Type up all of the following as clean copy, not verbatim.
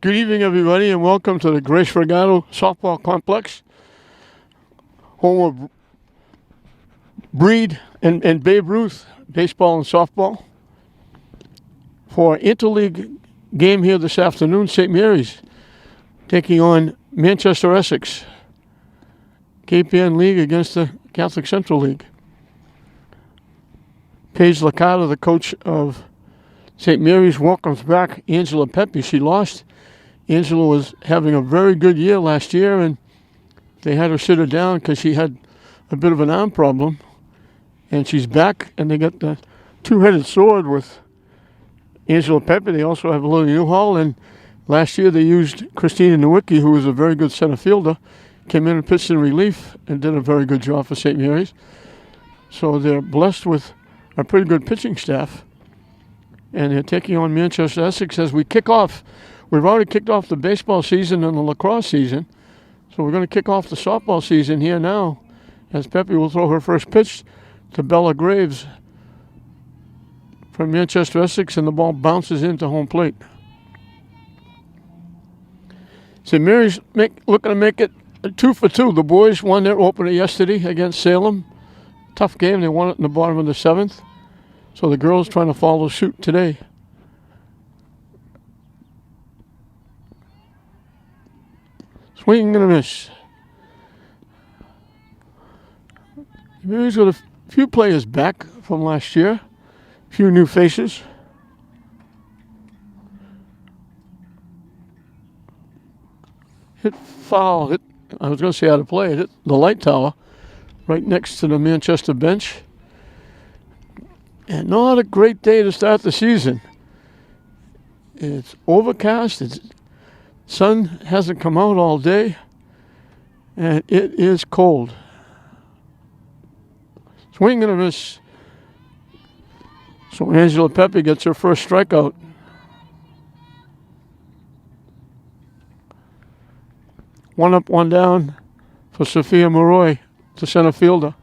Good evening, everybody, and welcome to the Grace Regado Softball Complex, home of Breed and Babe Ruth, baseball and softball. For our interleague game here this afternoon, St. Mary's taking on Manchester Essex, Cape Ann League against the Catholic Central League. Paige Licata, the coach of St. Mary's, welcomes back Angela Pepe. She lost. Angela was having a very good year last year, and they had her sit her down because she had a bit of an arm problem. And she's back, and they got the two-headed sword with Angela Pepe. They also have Lily Newhall, and last year they used Christina Nowicki, who was a very good center fielder, came in and pitched in relief and did a very good job for St. Mary's. So they're blessed with a pretty good pitching staff, and they're taking on Manchester Essex as we kick off. We've already kicked off the baseball season and the lacrosse season, so we're going to kick off the softball season here now, as Pepe will throw her first pitch to Bella Graves from Manchester Essex, and the ball bounces into home plate. St. Mary's looking to make it 2 for 2. The boys won their opener yesterday against Salem. Tough game. They won it in the bottom of the 7th. So the girls trying to follow suit today. Swing and a miss. Mary's got a few players back from last year. A few new faces. Hit foul. I was going to say out of play. It hit the light tower right next to the Manchester bench. And not a great day to start the season. It's overcast. Sun hasn't come out all day. And it is cold. Swing and a miss. So Angela Pepe gets her first strikeout. One up, one down for Sophia Maroy, the center fielder.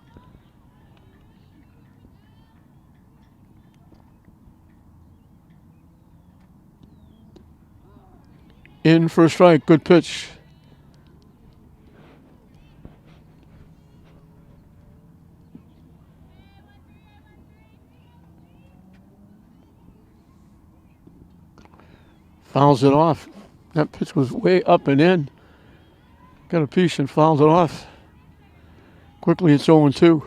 In for a strike. Good pitch. Fouls it off. That pitch was way up and in. Got a piece and fouls it off. Quickly it's 0-2.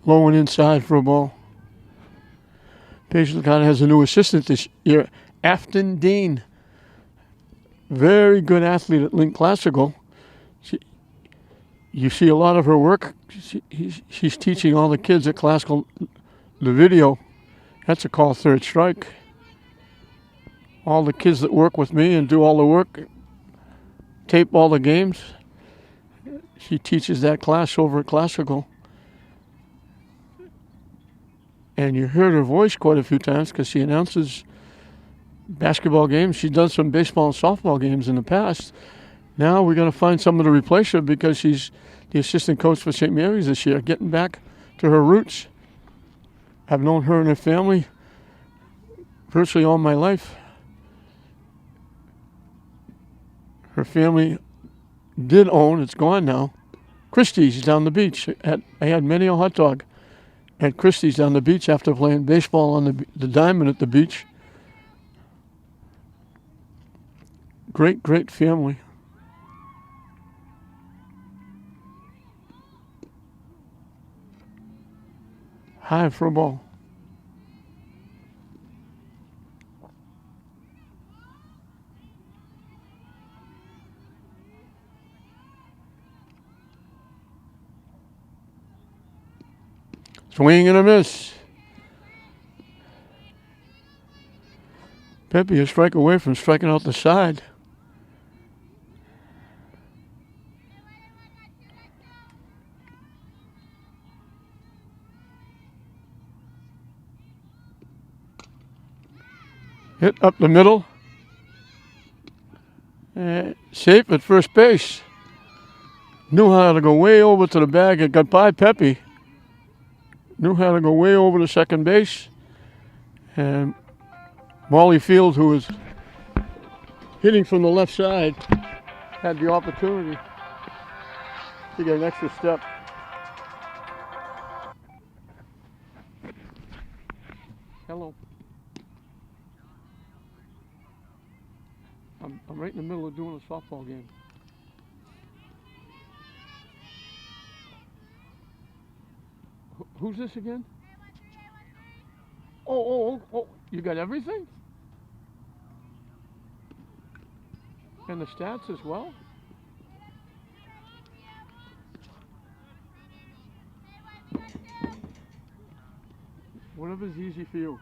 Low and inside for a ball. Paige Licata has a new assistant this year, Afton Dean. Very good athlete at Link Classical. You see a lot of her work. She's teaching all the kids at Classical the video. That's a call third strike. All the kids that work with me and do all the work, tape all the games. She teaches that class over at Classical. And you heard her voice quite a few times because she announces basketball games. She's done some baseball and softball games in the past. Now we're going to find someone to replace her because she's the assistant coach for St. Mary's this year, getting back to her roots. I've known her and her family virtually all my life. Her family did own, it's gone now, Christie's down the beach. I had many a hot dog at Christie's down the beach after playing baseball on the diamond at the beach. Great, great family. High for a ball. Swing and a miss. Pepe a strike away from striking out the side. Hit up the middle. Safe at first base. Knew how to go way over to the bag. It got by Pepe. Knew how to go way over to second base. And Molly Field, who was hitting from the left side, had the opportunity to get an extra step. Hello. I'm right in the middle of doing a softball game. Who's this again? Oh, you got everything? And the stats as well? Whatever's easy for you.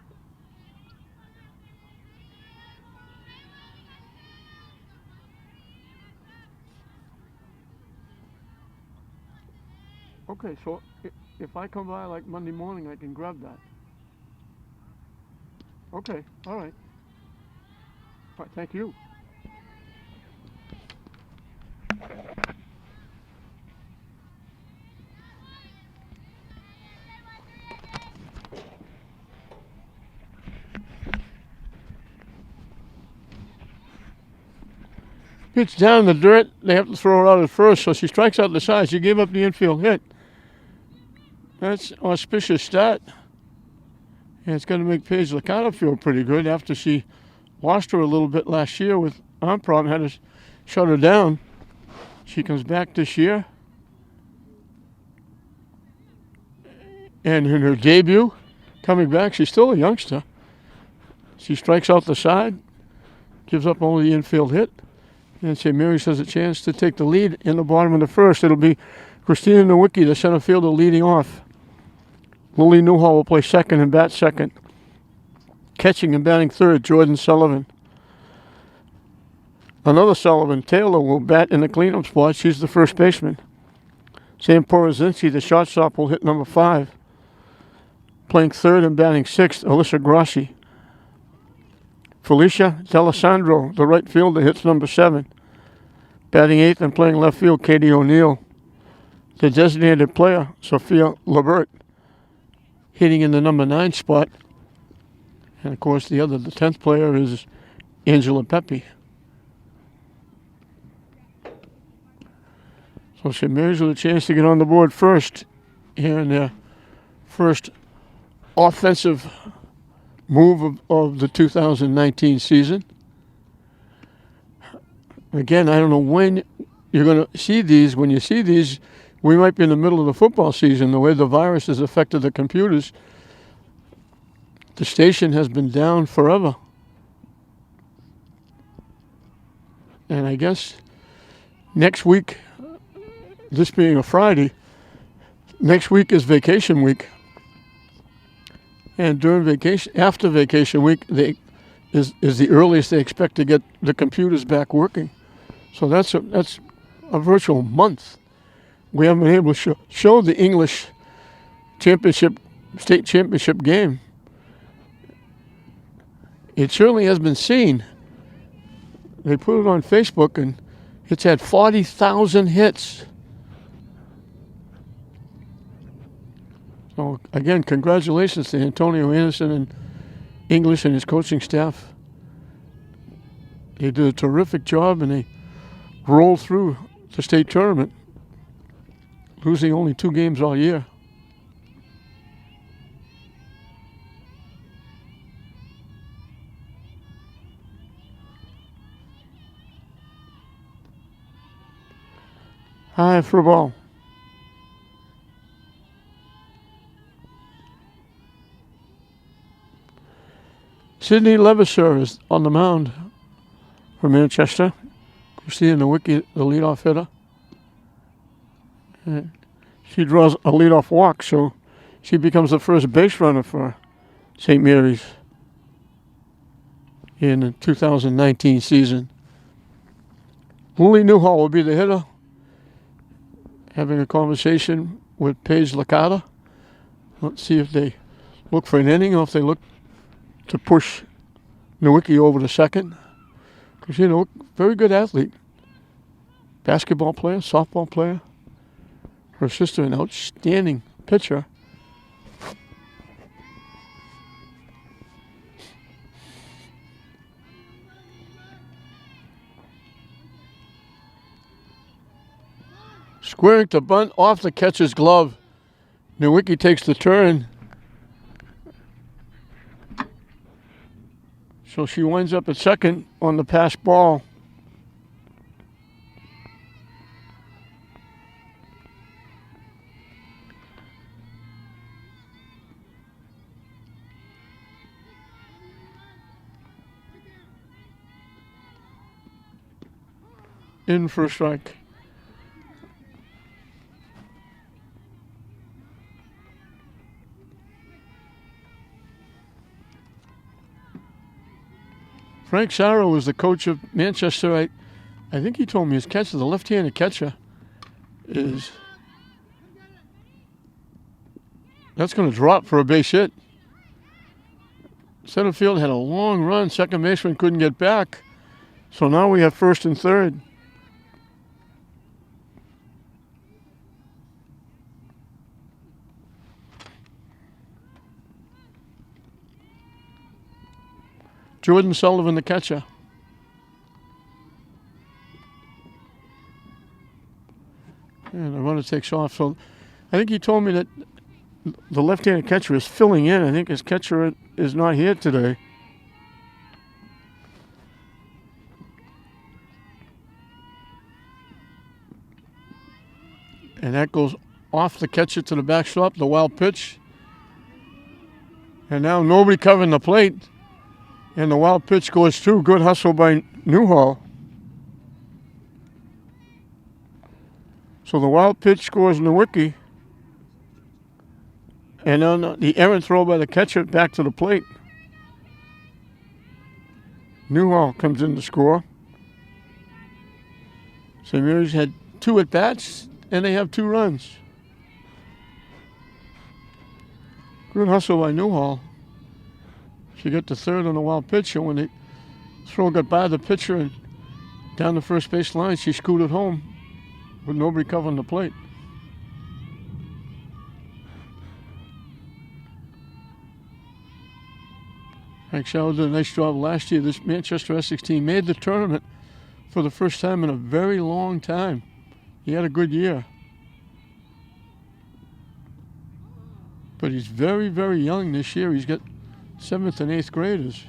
Okay, so if I come by like Monday morning, I can grab that. Okay, all right. All right, thank you. Pitch down the dirt. They have to throw it out at first, so she strikes out the side. She gave up the infield hit. That's an auspicious start. And it's going to make Paige Licata feel pretty good after she lost her a little bit last year with arm problem, had to shut her down. She comes back this year. And in her debut, coming back, she's still a youngster. She strikes out the side, gives up only the infield hit. And St. Mary's has a chance to take the lead in the bottom of the first. It'll be Christina Nowicki, the center fielder, leading off. Lily Newhall will play second and bat second. Catching and batting third, Jordan Sullivan. Another Sullivan, Taylor, will bat in the cleanup spot. She's the first baseman. Sam Porozinski, the shortstop, will hit number 5. Playing third and batting sixth, Alyssa Grossi. Felicia D'Alessandro, the right fielder, hits number 7. Batting eighth and playing left field, Katie O'Neill. The designated player, Sophia Labert, hitting in the number 9 spot. And of course the 10th player is Angela Pepe. So St. Mary's with a chance to get on the board first here in their first offensive move of the 2019 season. Again, I don't know when you're going to see these. When you see these, we might be in the middle of the football season. The way the virus has affected the computers, the station has been down forever. And I guess next week, this being a Friday, next week is vacation week. And during vacation, after vacation week, is the earliest they expect to get the computers back working. So that's a virtual month. We haven't been able to show the English state championship game. It certainly has been seen. They put it on Facebook, and it's had 40,000 hits. So, again, congratulations to Antonio Anderson and English and his coaching staff. They did a terrific job, and they rolled through the state tournament, losing only 2 games all year. High for a ball. Sydney Levasseur is on the mound for Manchester. Christina Nowicki, the leadoff hitter. And she draws a leadoff walk, so she becomes the first base runner for St. Mary's in the 2019 season. Lily Newhall will be the hitter, having a conversation with Paige Licata. Let's see if they look for an inning or if they look to push Nowicki over to second. Christina, very good athlete. Basketball player, softball player. Her sister, an outstanding pitcher. Squaring to bunt off the catcher's glove. Nowicki takes the turn. So she winds up at second on the pass ball. In for a strike. Frank Sarro was the coach of Manchester. I think he told me his catcher, the left-handed catcher, that's going to drop for a base hit. Center field had a long run. Second baseman couldn't get back. So now we have first and third. Jordan Sullivan, the catcher. And the runner takes off. So I think he told me that the left-handed catcher is filling in. I think his catcher is not here today. And that goes off the catcher to the backstop, the wild pitch. And now nobody covering the plate. And the wild pitch goes through. Good hustle by Newhall. So the wild pitch scores Nowicki. And then the errant throw by the catcher back to the plate. Newhall comes in to score. St. Mary's had 2 at-bats, and they have 2 runs. Good hustle by Newhall. She got to third on the wild pitch, and when the throw got by the pitcher and down the first base line, she scooted home with nobody covering the plate. Frank Schauer did a nice job last year. This Manchester Essex team made the tournament for the first time in a very long time. He had a good year. But he's very, very young this year. He's got 7th and 8th graders.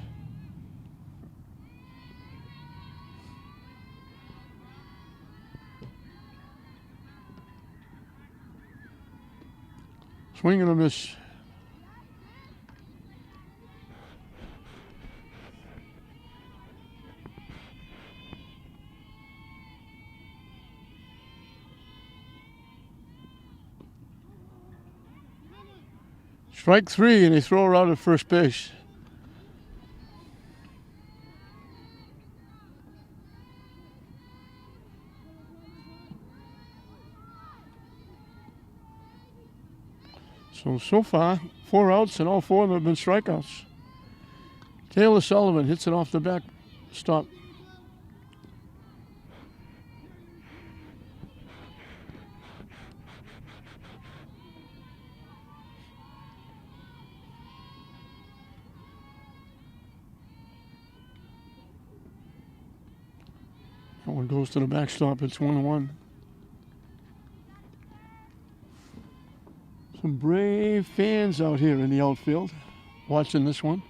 Swing and a miss. Strike 3, and they throw her out at first base. So far, 4 outs, and all 4 of them have been strikeouts. Taylor Sullivan hits it off the back stop. That one goes to the backstop. It's 1-1. Some brave fans out here in the outfield watching this one.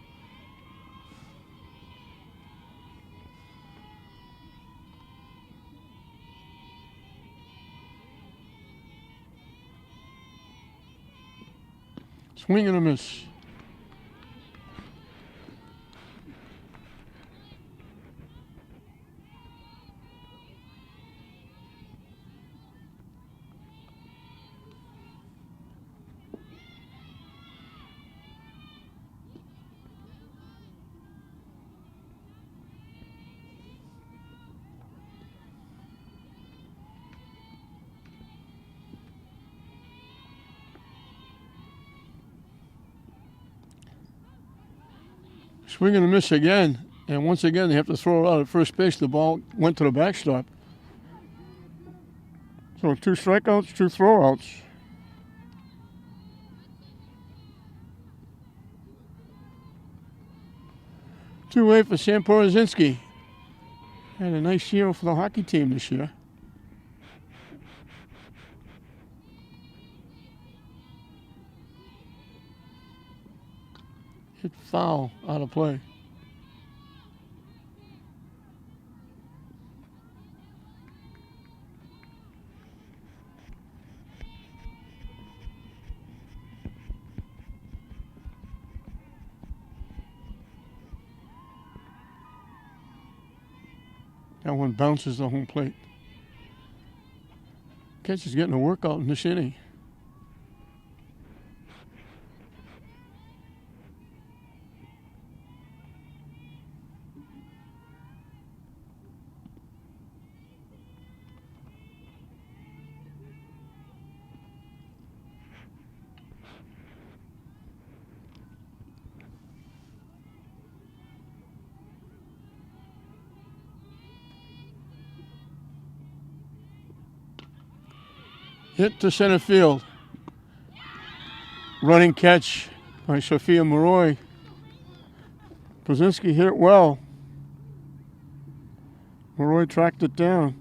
Swing and a miss. Swing and a miss again. And once again, they have to throw it out at first base. The ball went to the backstop. So 2 strikeouts, 2 throwouts. Two-way for Sam Porozinski. Had a nice year for the hockey team this year. Hit foul out of play. That one bounces the home plate. Catcher's getting a workout in this inning. Hit to center field. Running catch by Sophia Maroy. Porozinski hit it well. Maroy tracked it down.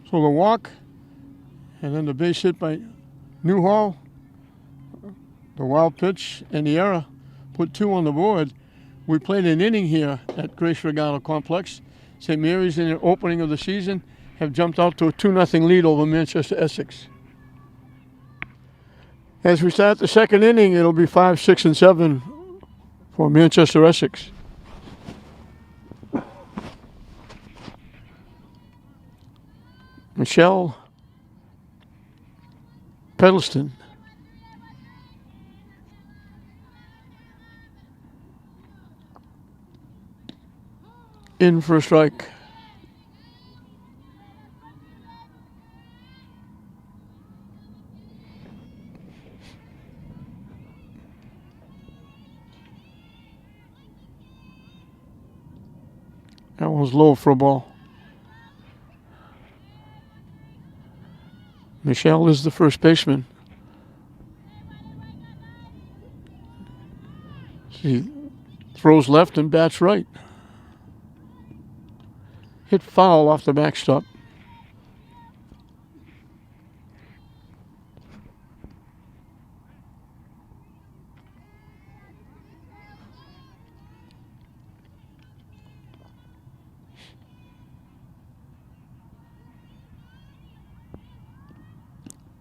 So the walk, and then the base hit by Newhall. The wild pitch and the error put 2 on the board. We played an inning here at Grace Regatta Complex. St. Mary's in the opening of the season have jumped out to a 2-0 lead over Manchester Essex. As we start the second inning, it'll be 5, 6, and 7 for Manchester Essex. Michelle Pedleston. In for a strike. That one's low for a ball. Michelle is the first baseman. She throws left and bats right. Hit foul off the backstop.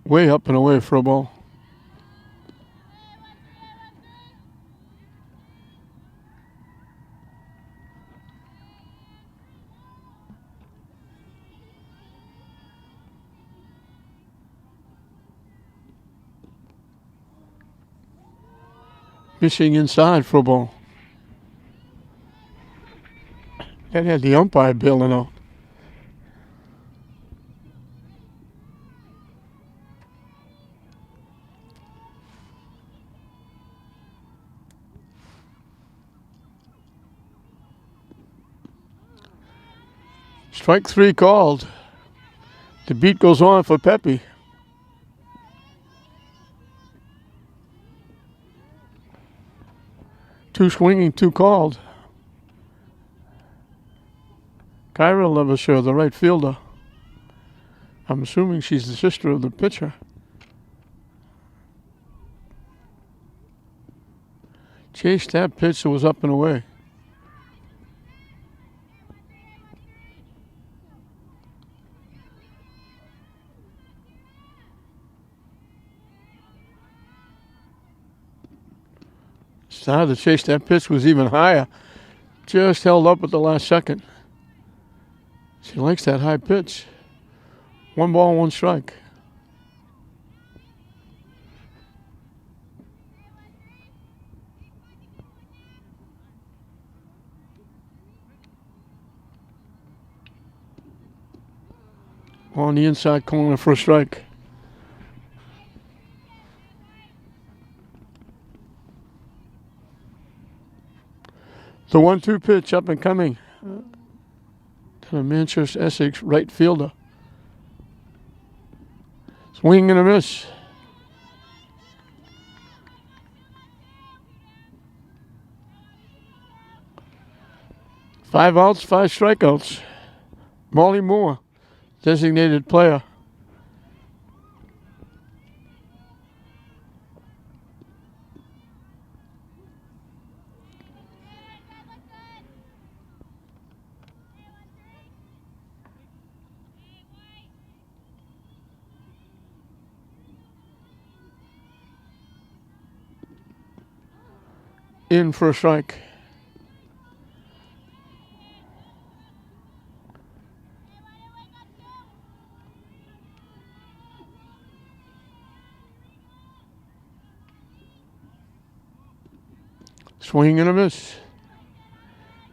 Way up and away for a ball. Missing inside for a ball. That had the umpire bailing out. Strike 3 called. The beat goes on for Pepe. Two swinging, 2 called. Kyra Levisher, the right fielder. I'm assuming she's the sister of the pitcher. Chased that pitch that was up and away. Started to chase that pitch, was even higher. Just held up at the last second. She likes that high pitch. 1 ball, 1 strike. On the inside corner for a strike. The 1-2 pitch up and coming to the Manchester Essex right fielder. Swing and a miss. 5 outs, 5 strikeouts. Molly Moore, designated player. In for a strike. Swing and a miss.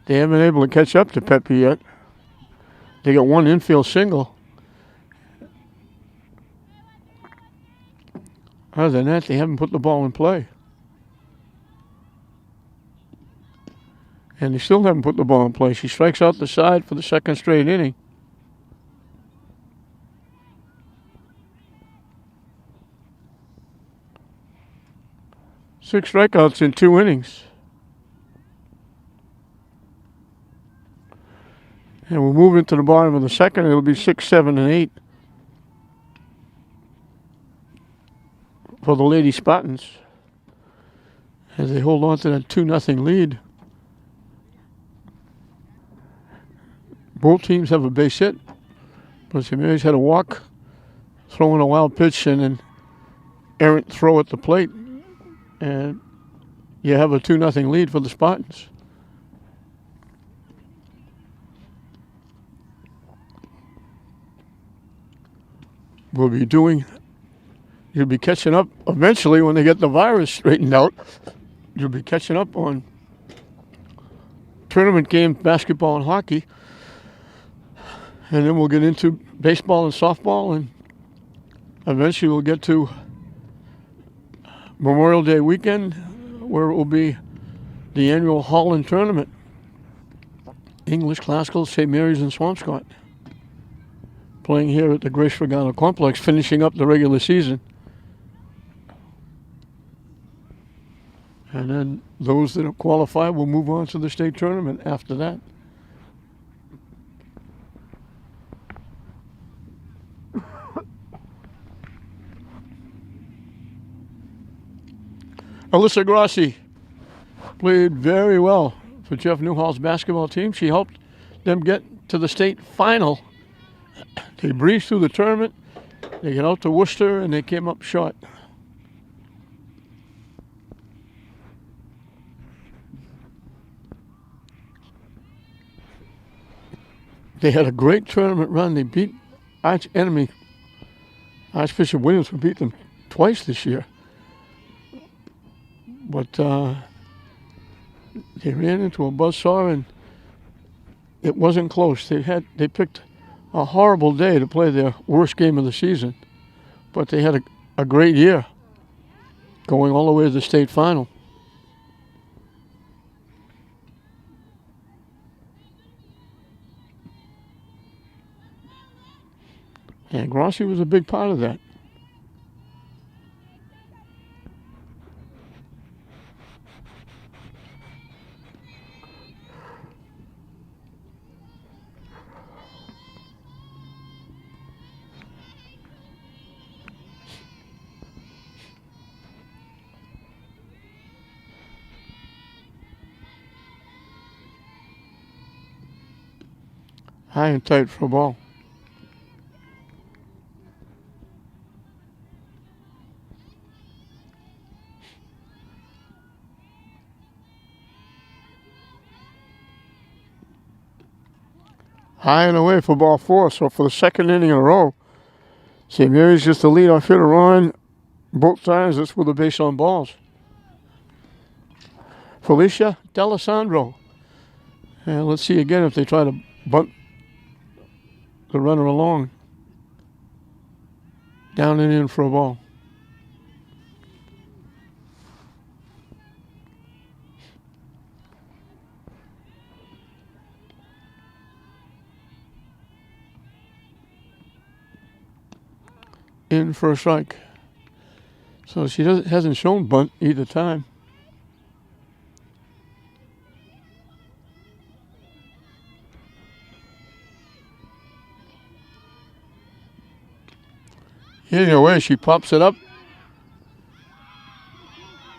They haven't been able to catch up to Pepe yet. They got one infield single. Other than that, they haven't put the ball in play. And they still haven't put the ball in play. She strikes out the side for the second straight inning. Six strikeouts in 2 innings. And we'll move into the bottom of the second. It'll be 6, 7, and 8 for the Lady Spartans as they hold on to that 2-0 lead. Both teams have a base hit, but St. Mary's had a walk, throwing a wild pitch, and an errant throw at the plate. And you have a 2-0 lead for the Spartans. You'll be catching up eventually when they get the virus straightened out. You'll be catching up on tournament games, basketball and hockey. And then we'll get into baseball and softball, and eventually we'll get to Memorial Day weekend, where it will be the annual Holland tournament. English Classical, St. Mary's and Swampscott, playing here at the Grace Regano Complex, finishing up the regular season. And then those that qualify will move on to the state tournament after that. Alyssa Grossi played very well for Jeff Newhall's basketball team. She helped them get to the state final. They breezed through the tournament. They got out to Worcester, and they came up short. They had a great tournament run. They beat arch enemy Archbishop Williams, who beat them twice this year. But they ran into a buzzsaw, and it wasn't close. They picked a horrible day to play their worst game of the season, but they had a great year, going all the way to the state final. And Grossi was a big part of that. High and tight for a ball. High and away for ball 4. So for the second inning in a row, St. Mary's just the leadoff hitter on both times. That's with the base on balls. Felicia D'Alessandro. And let's see again if they try to bunt the runner along. Down and in for a ball. in for a strike. So she hasn't shown bunt either time. Hitting away, she pops it up.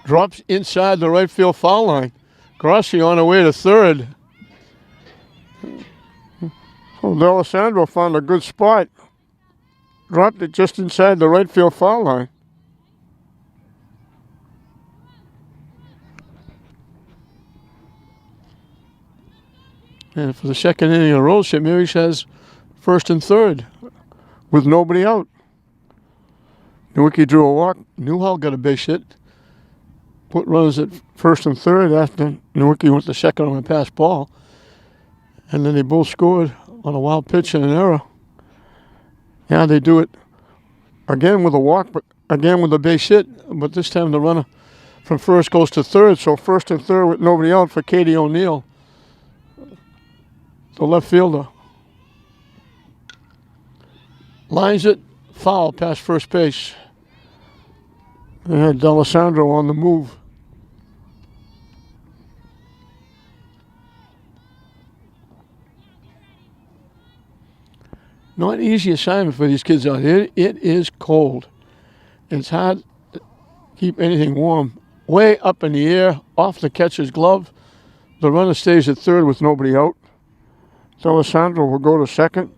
Drops inside the right field foul line. Grossi on her way to third. So D'Alessandro found a good spot. Dropped it just inside the right field foul line. And for the second inning in a row, St. Mary's has first and third with nobody out. Nowicki drew a walk. Newhall got a base hit. Put runners at first and third after Nowicki went to second on a pass ball. And then they both scored on a wild pitch and an error. Now they do it again with a walk, but again with a base hit. But this time the runner from first goes to third. So first and third with nobody out for Katie O'Neill, the left fielder. Lines it, foul past first base. They had D'Alessandro on the move. Not an easy assignment for these kids out here. It is cold. It's hard to keep anything warm. Way up in the air, off the catcher's glove. The runner stays at third with nobody out. D'Alessandro will go to second.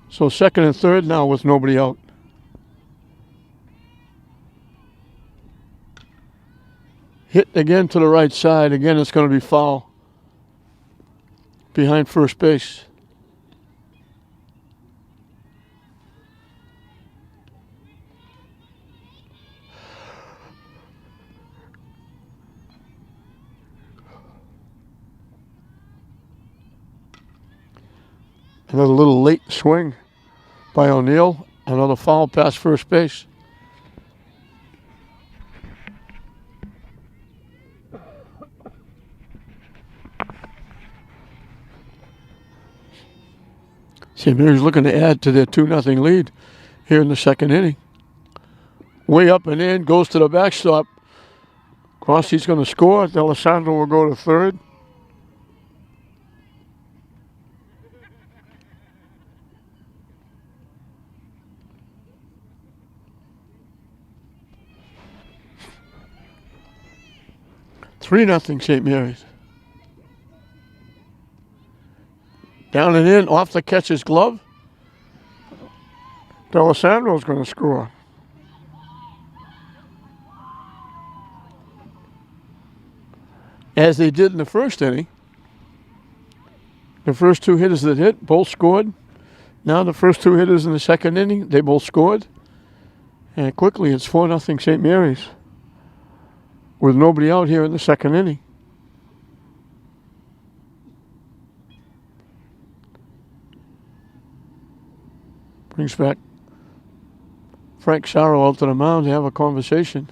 So second and third now with nobody out. Hit again to the right side. Again, it's going to be foul. Behind first base. Another little late swing by O'Neill. Another foul past first base. St. Mary's looking to add to their 2-0 lead here in the second inning. Way up and in, goes to the backstop. Grossi's going to score. D'Alessandro will go to third. Three nothing St. Mary's. Down and in, off the catcher's glove. D'Alessandro's going to score. As they did in the first inning. The first two hitters that hit, both scored. Now the first two hitters in the second inning, they both scored. And quickly, it's 4-0 St. Mary's. With nobody out here in the second inning. Brings back Frank Sorrow out to the mound to have a conversation.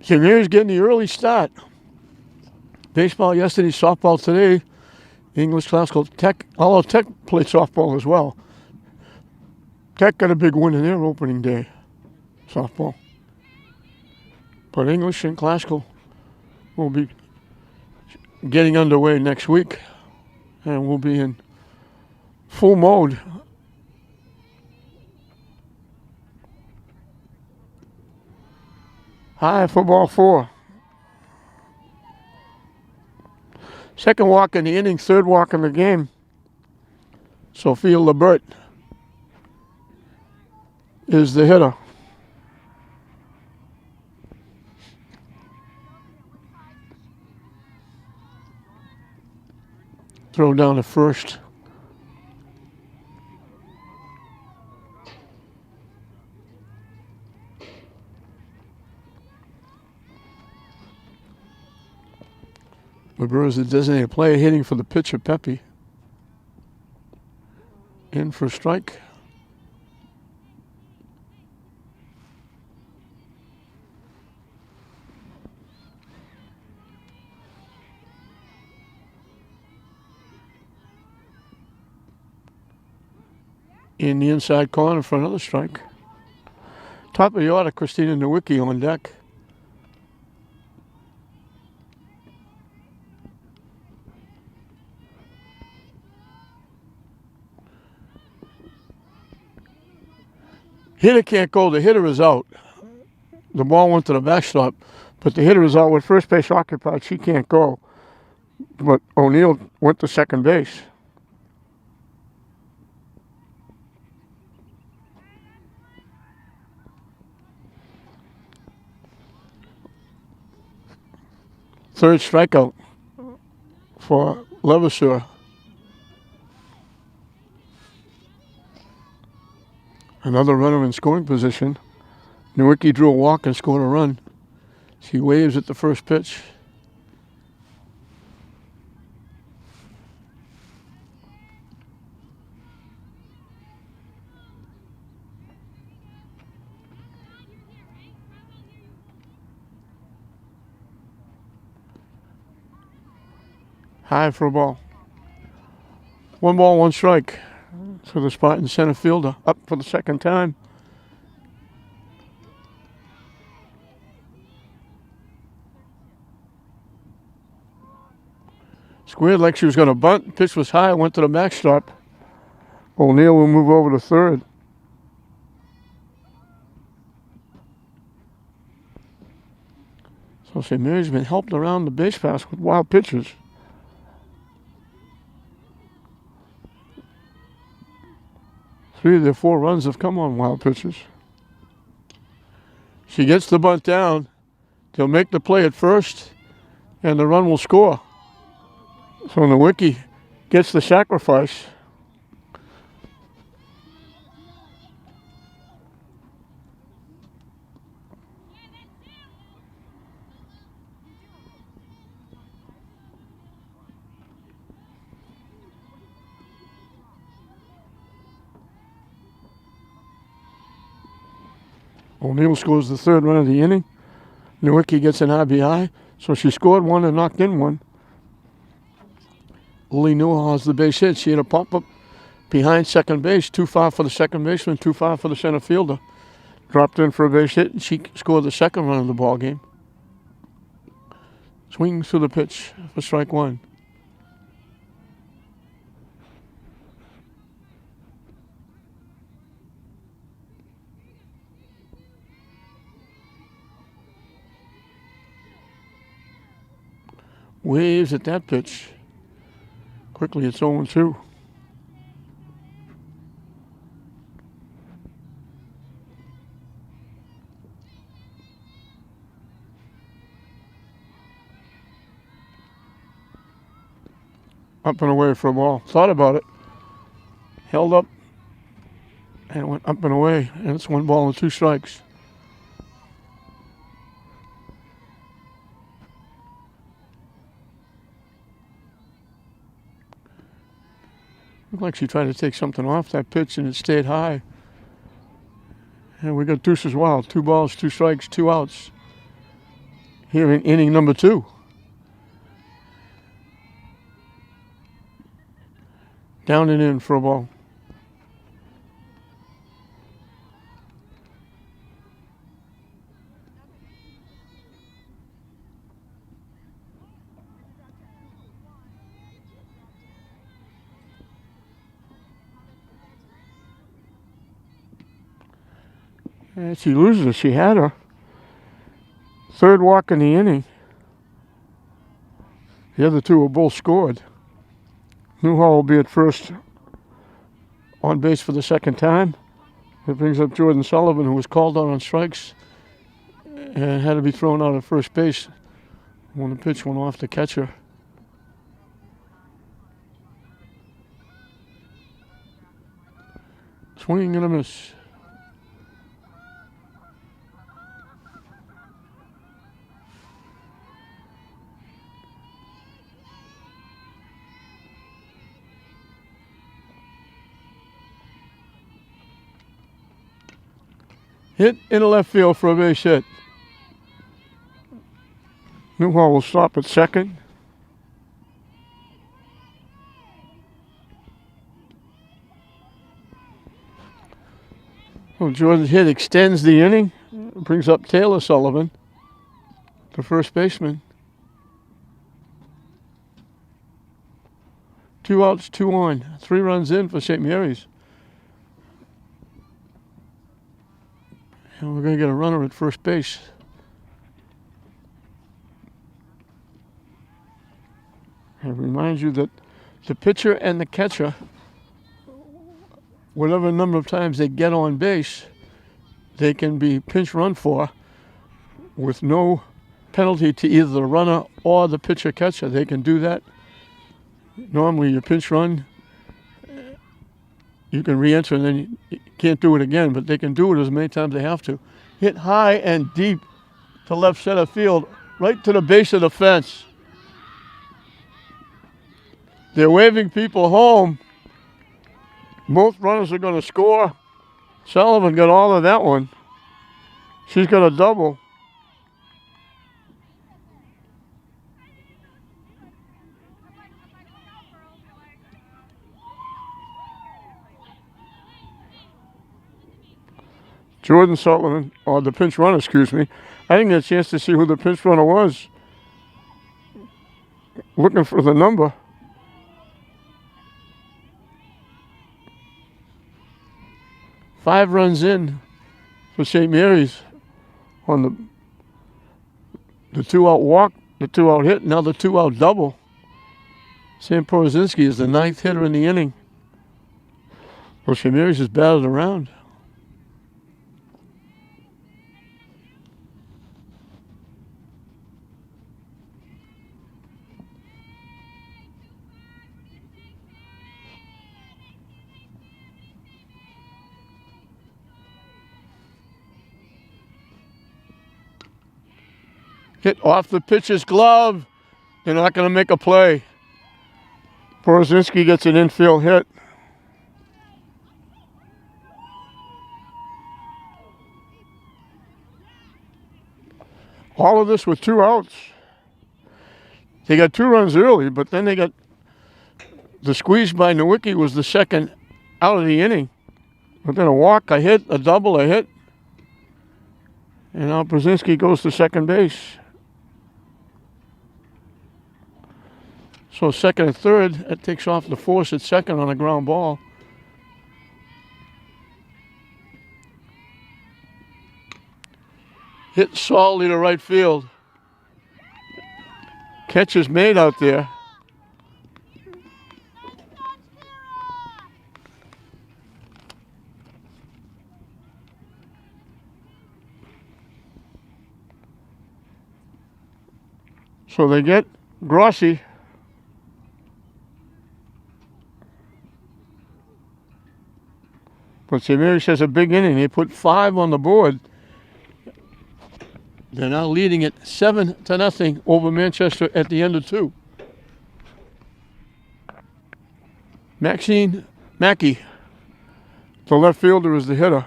St. Mary's getting the early start. Baseball yesterday, softball today, English Classical Tech. Although Tech played softball as well. Tech got a big win in their opening day, softball. But English and Classical will be getting underway next week, and we'll be in full mode. High for ball 4. Second walk in the inning, third walk in the game. Sophia Lebert is the hitter. Throw down to first. Weber is the designated player hitting for the pitcher, Pepe. In for strike. in the inside corner for another strike. Top of the order, Christina Nowicki on deck. Hitter can't go. The hitter is out. The ball went to the backstop, but the hitter is out with first base occupied. She can't go. But O'Neill went to second base. Third strikeout for Levasseur. Another runner in scoring position. Nowicki drew a walk and scored a run. She waves at the first pitch. High for a ball. 1 ball, 1 strike. So the spot in center fielder up for the second time. Squared like she was going to bunt. Pitch was high, went to the backstop. O'Neill will move over to third. So St. Mary's been helped around the base pass with wild pitches. Three of their 4 runs have come on wild pitches. She gets the bunt down. They'll make the play at first, and the run will score. So Nowicki gets the sacrifice. O'Neill scores the 3rd run of the inning. Nowicki gets an RBI, so she scored 1 and knocked in 1. Lily Newhall has the base hit. She had a pop-up behind second base, too far for the second baseman, too far for the center fielder. Dropped in for a base hit, and she scored the 2nd run of the ball game. Swings through the pitch for strike 1. Waves at that pitch. Quickly, it's 0-2. Up and away for a ball. Thought about it. Held up. And went up and away. And it's 1 ball and 2 strikes. Looked like she tried to take something off that pitch and it stayed high. And we got deuces wild. 2 balls, 2 strikes, 2 outs. Here in inning number 2. Down and in for a ball. And she loses it. She had her 3rd walk in the inning. The other 2 were both scored. Newhall will be at first on base for the 2nd time. It brings up Jordan Sullivan, who was called out on strikes and had to be thrown out at first base when the pitch went off the catcher. Swing and a miss. Hit in the left field for a base hit. Newhall will stop at second. Well, Jordan's hit extends the inning, brings up Taylor Sullivan, the first baseman. 2 outs, 2 on, 3 runs in for St. Mary's. And we're going to get a runner at first base. I remind you that the pitcher and the catcher, whatever number of times they get on base, they can be pinch run for with no penalty to either the runner or the pitcher catcher. They can do that. Normally you pinch run, you can re-enter and then you can't do it again, but they can do it as many times as they have to. Hit high and deep to left center field, right to the base of the fence. They're waving people home. Both runners are going to score. Sullivan got all of that one. She's got a double. Jordan Sullivan, or the pinch runner, excuse me. I didn't get a chance to see who the pinch runner was. Looking for the number. Five runs in for St. Mary's on the 2-out walk, the 2-out hit, now the 2-out double. Sam Porozinski is the 9th hitter in the inning. Well, St. Mary's is batted around. Hit off the pitcher's glove. They're not going to make a play. Porozinski gets an infield hit. All of this with 2 outs. They got 2 runs early, but then they got the squeeze by Nowicki was the second out of the inning. But then a walk, a hit, a double, a hit. And now Porozinski goes to second base. So second and third, that takes off the force at second on a ground ball. Hit solidly to right field. Catch is made out there. So they get Grossi. But St. Mary's has a big inning. They put 5 on the board. They're now leading it 7-0 over Manchester at the end of 2. Maxine Mackey, the left fielder, is the hitter.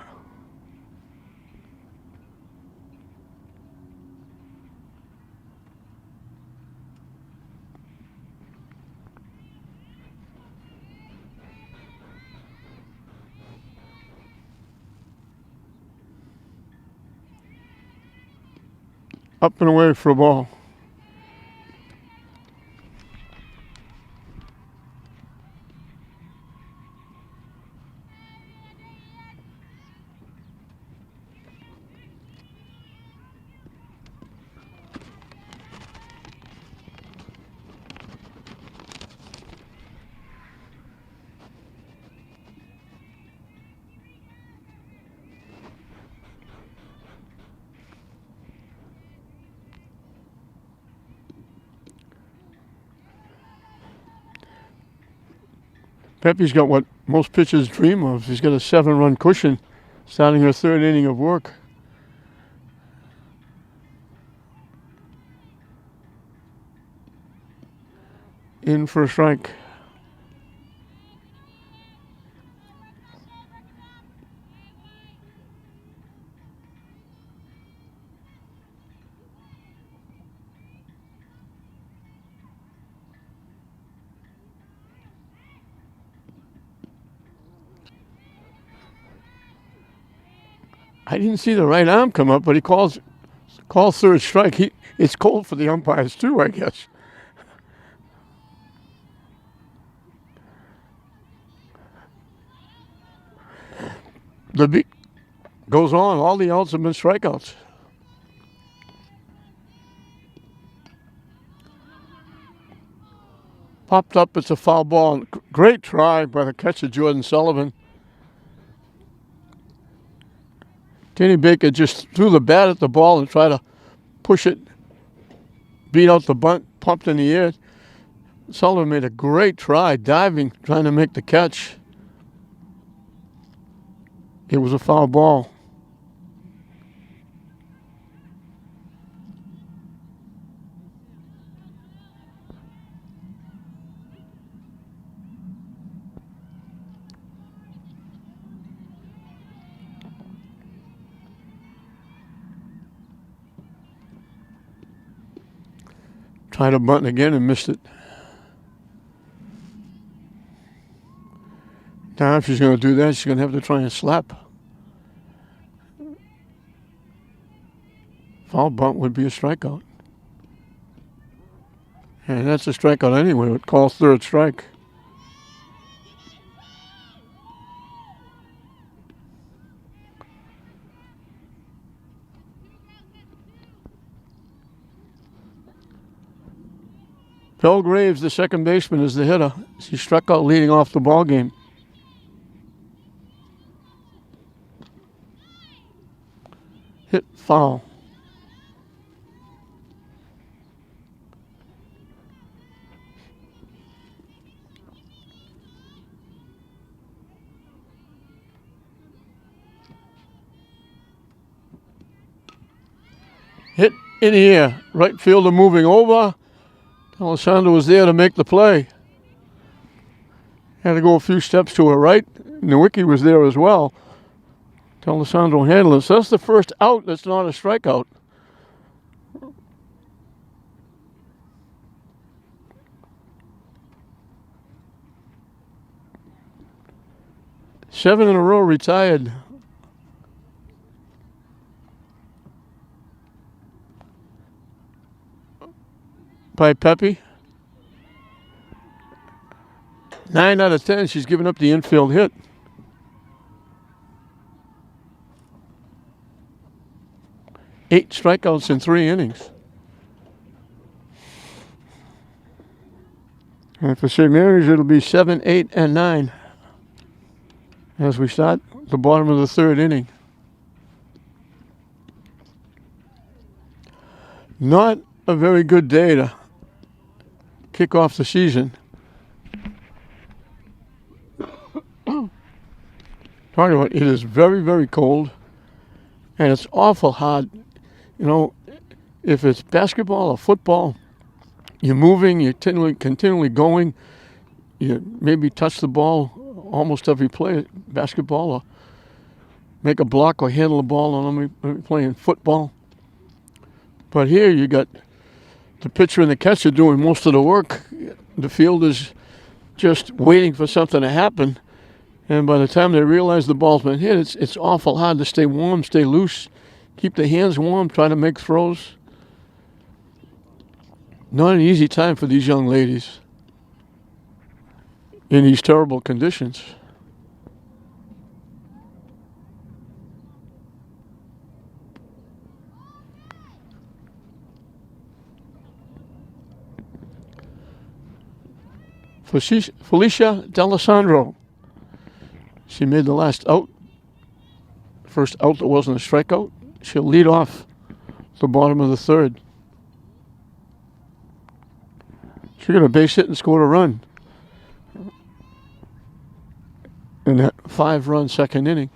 Up and away for a ball. Pepe's got what most pitchers dream of. He's got a 7-run cushion starting her 3rd inning of work. In for a strike. I didn't see the right arm come up, but he calls third strike. It's cold for the umpires too, I guess. The beat goes on. All the outs have been strikeouts. Popped up. It's a foul ball. Great try by the catcher, Jordan Sullivan. Danny Baker just threw the bat at the ball and tried to push it, beat out the bunt, pumped in the air. Sullivan made a great try, diving, trying to make the catch. It was a foul ball. Tried a bunt again and missed it. Now if she's going to do that, she's going to have to try and slap. Foul bunt would be a strikeout. And that's a strikeout anyway. It would call third strike. Bill Graves, the second baseman, is the hitter. He struck out leading off the ball game. Hit foul. Hit in the air. Right fielder moving over. Alessandro was there to make the play. Had to go a few steps to her right. Nowicki was there as well. Alessandro handled it. So that's the first out that's not a strikeout. Seven in a row retired. By Pepe. 9 out of 10, she's given up the infield hit. Eight strikeouts in 3 innings. And for St. Mary's, it'll be 7, 8, and 9 as we start the bottom of the 3rd inning. Not a very good day to kick off the season. Talking about it is very, very cold, and it's awful hard. You know, if it's basketball or football, you're moving, you're continually going. You maybe touch the ball almost every play, basketball, or make a block or handle the ball on playing football. But here you got the pitcher and the catcher doing most of the work. The field is just waiting for something to happen. And by the time they realize the ball's been hit, it's awful hard to stay warm, stay loose, keep the hands warm, try to make throws. Not an easy time for these young ladies in these terrible conditions. Felicia D'Alessandro. She made the last out. First out that wasn't a strikeout. She'll lead off the bottom of the 3rd. She got a base hit and scored a run in that 5-run 2nd inning.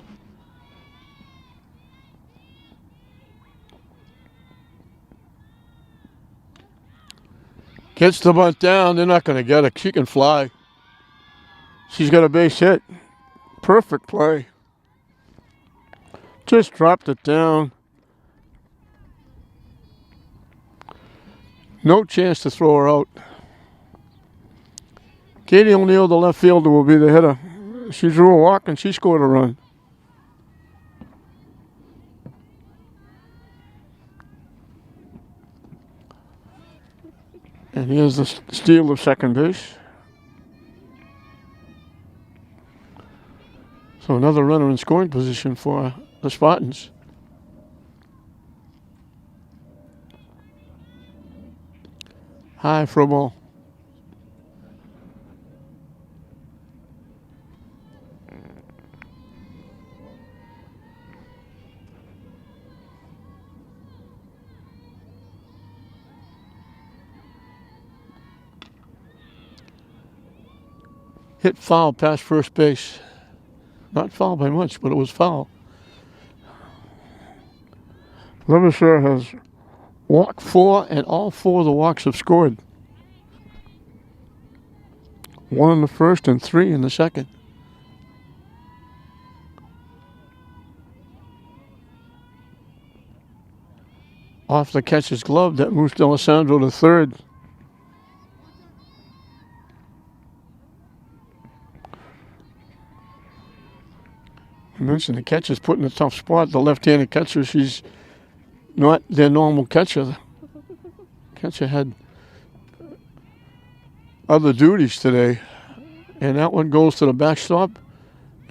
Gets the bunt down. They're not going to get it. She can fly. She's got a base hit. Perfect play. Just dropped it down. No chance to throw her out. Katie O'Neill, the left fielder, will be the hitter. She drew a walk and she scored a run. And here's the steal of second base. So another runner in scoring position for the Spartans. High for a ball. Hit foul past first base. Not foul by much, but it was foul. Levasseur has walked 4, and all 4 of the walks have scored. 1 in the first and 3 in the second. Off the catcher's glove, that moves D'Alessandro to third. I mentioned the catcher's put in a tough spot. The left-handed catcher, she's not their normal catcher. The catcher had other duties today. And that one goes to the backstop,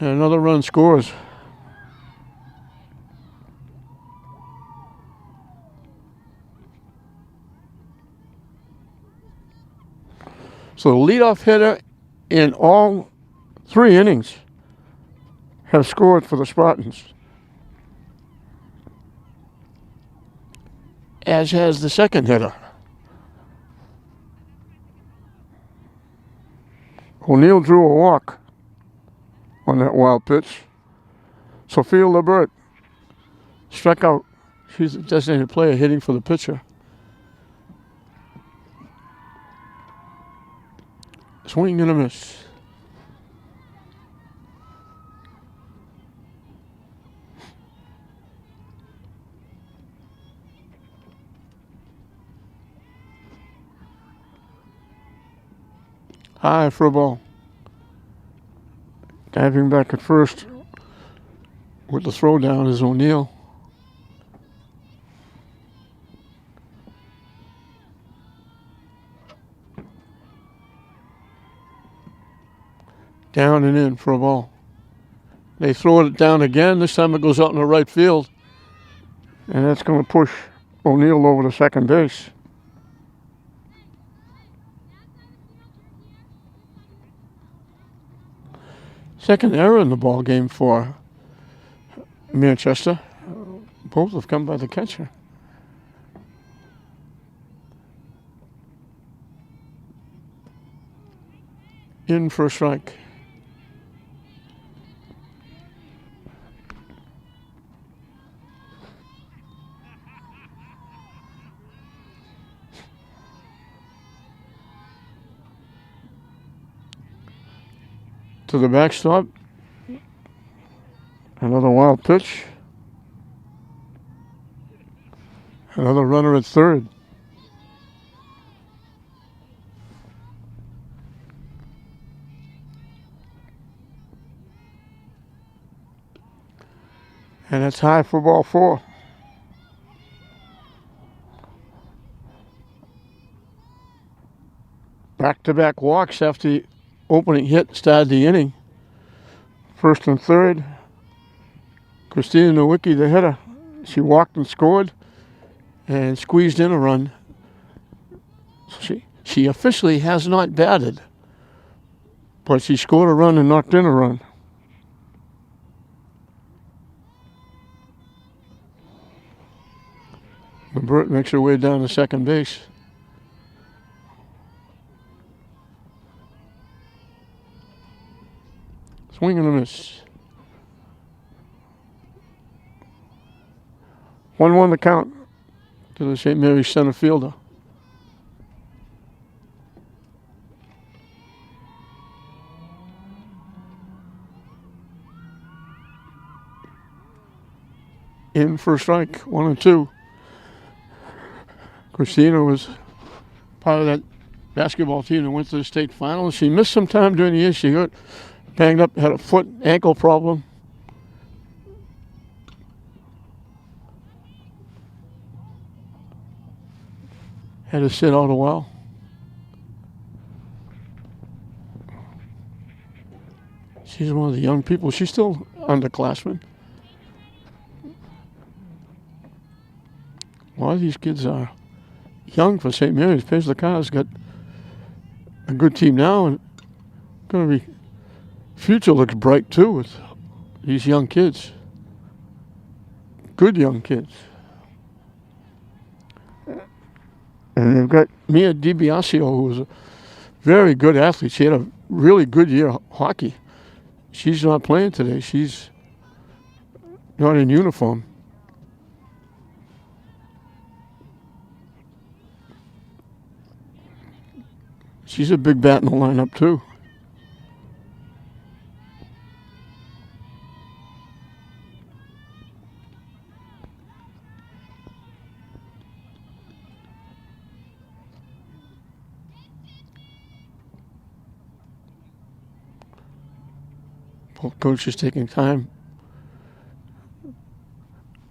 and another run scores. So the leadoff hitter in all 3 innings have scored for the Spartans, as has the second hitter. O'Neill drew a walk on that wild pitch. Sophia Lebert struck out. She's a designated player hitting for the pitcher. Swing and a miss. High for a ball. Diving back at first with the throw down is O'Neill. Down and in for a ball. They throw it down again. This time it goes out in the right field. And that's going to push O'Neill over to second base. Second error in the ball game for Manchester. Both have come by the catcher. In for a strike. To the backstop. Another wild pitch. Another runner at third. And that's high for ball 4. Back-to-back walks after the opening hit started the inning. First and third. Christina Nowicki, the hitter. She walked and scored and squeezed in a run. So she officially has not batted, but she scored a run and knocked in a run. Lebert makes her way down to second base. Swing and a miss. 1-1 the count to the St. Mary's center fielder. In for a strike, 1-2. Christina was part of that basketball team that went to the state finals. She missed some time during the year. She got banged up, had a foot, ankle problem. Had to sit out a while. She's one of the young people. She's still underclassmen. A lot of these kids are young for St. Mary's. Paige Licata's got a good team now, and going to be future looks bright too with these young kids. Good young kids. And they've got Mia DiBiasio, who was a very good athlete. She had a really good year hockey. She's not playing today. She's not in uniform. She's a big bat in the lineup too. Both coaches taking time.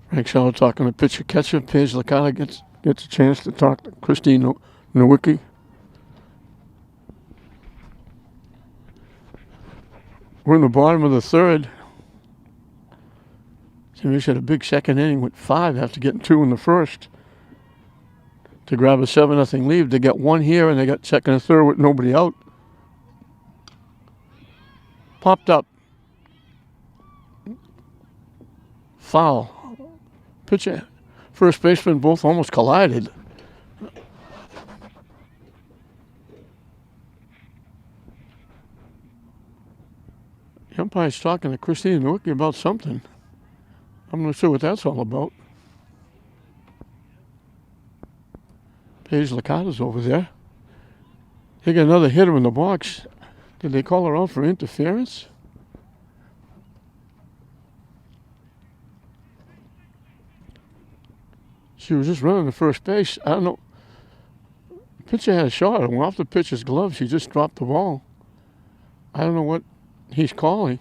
Frank Scheller talking to pitcher catcher. Paige Licata gets a chance to talk to Christine Nowicki. We're in the bottom of the third. St. Mary's had a big second inning with 5 after getting 2 in the first to grab a 7-0 lead. They got 1 here and they got second and third with nobody out. Popped up. Foul. Pitcher, first baseman, both almost collided. The umpire's talking to Christine Nowicki about something. I'm not sure what that's all about. Paige Licata's over there. They got another hitter in the box. Did they call her out for interference? She was just running to first base. I don't know. The pitcher had a shot. It went off the pitcher's glove. She just dropped the ball. I don't know what he's calling.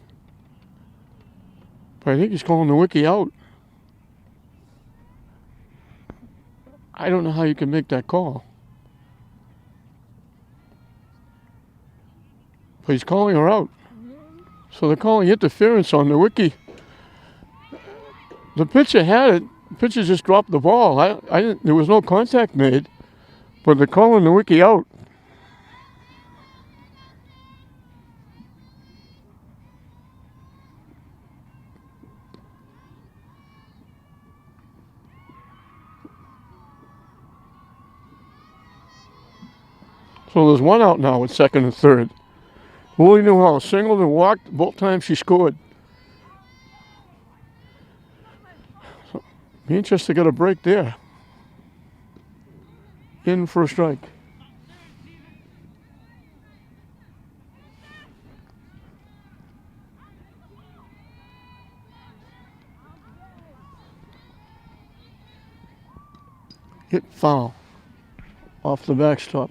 But I think he's calling Nowicki out. I don't know how you can make that call. But he's calling her out. So they're calling interference on Nowicki. The pitcher had it. The pitcher just dropped the ball. There was no contact made, but they're calling Nowicki out. So there's 1 out now with second and third. Lily Newhall singled and walked. Both times she scored. So Manchester got a break there. In for a strike. Hit foul off the backstop.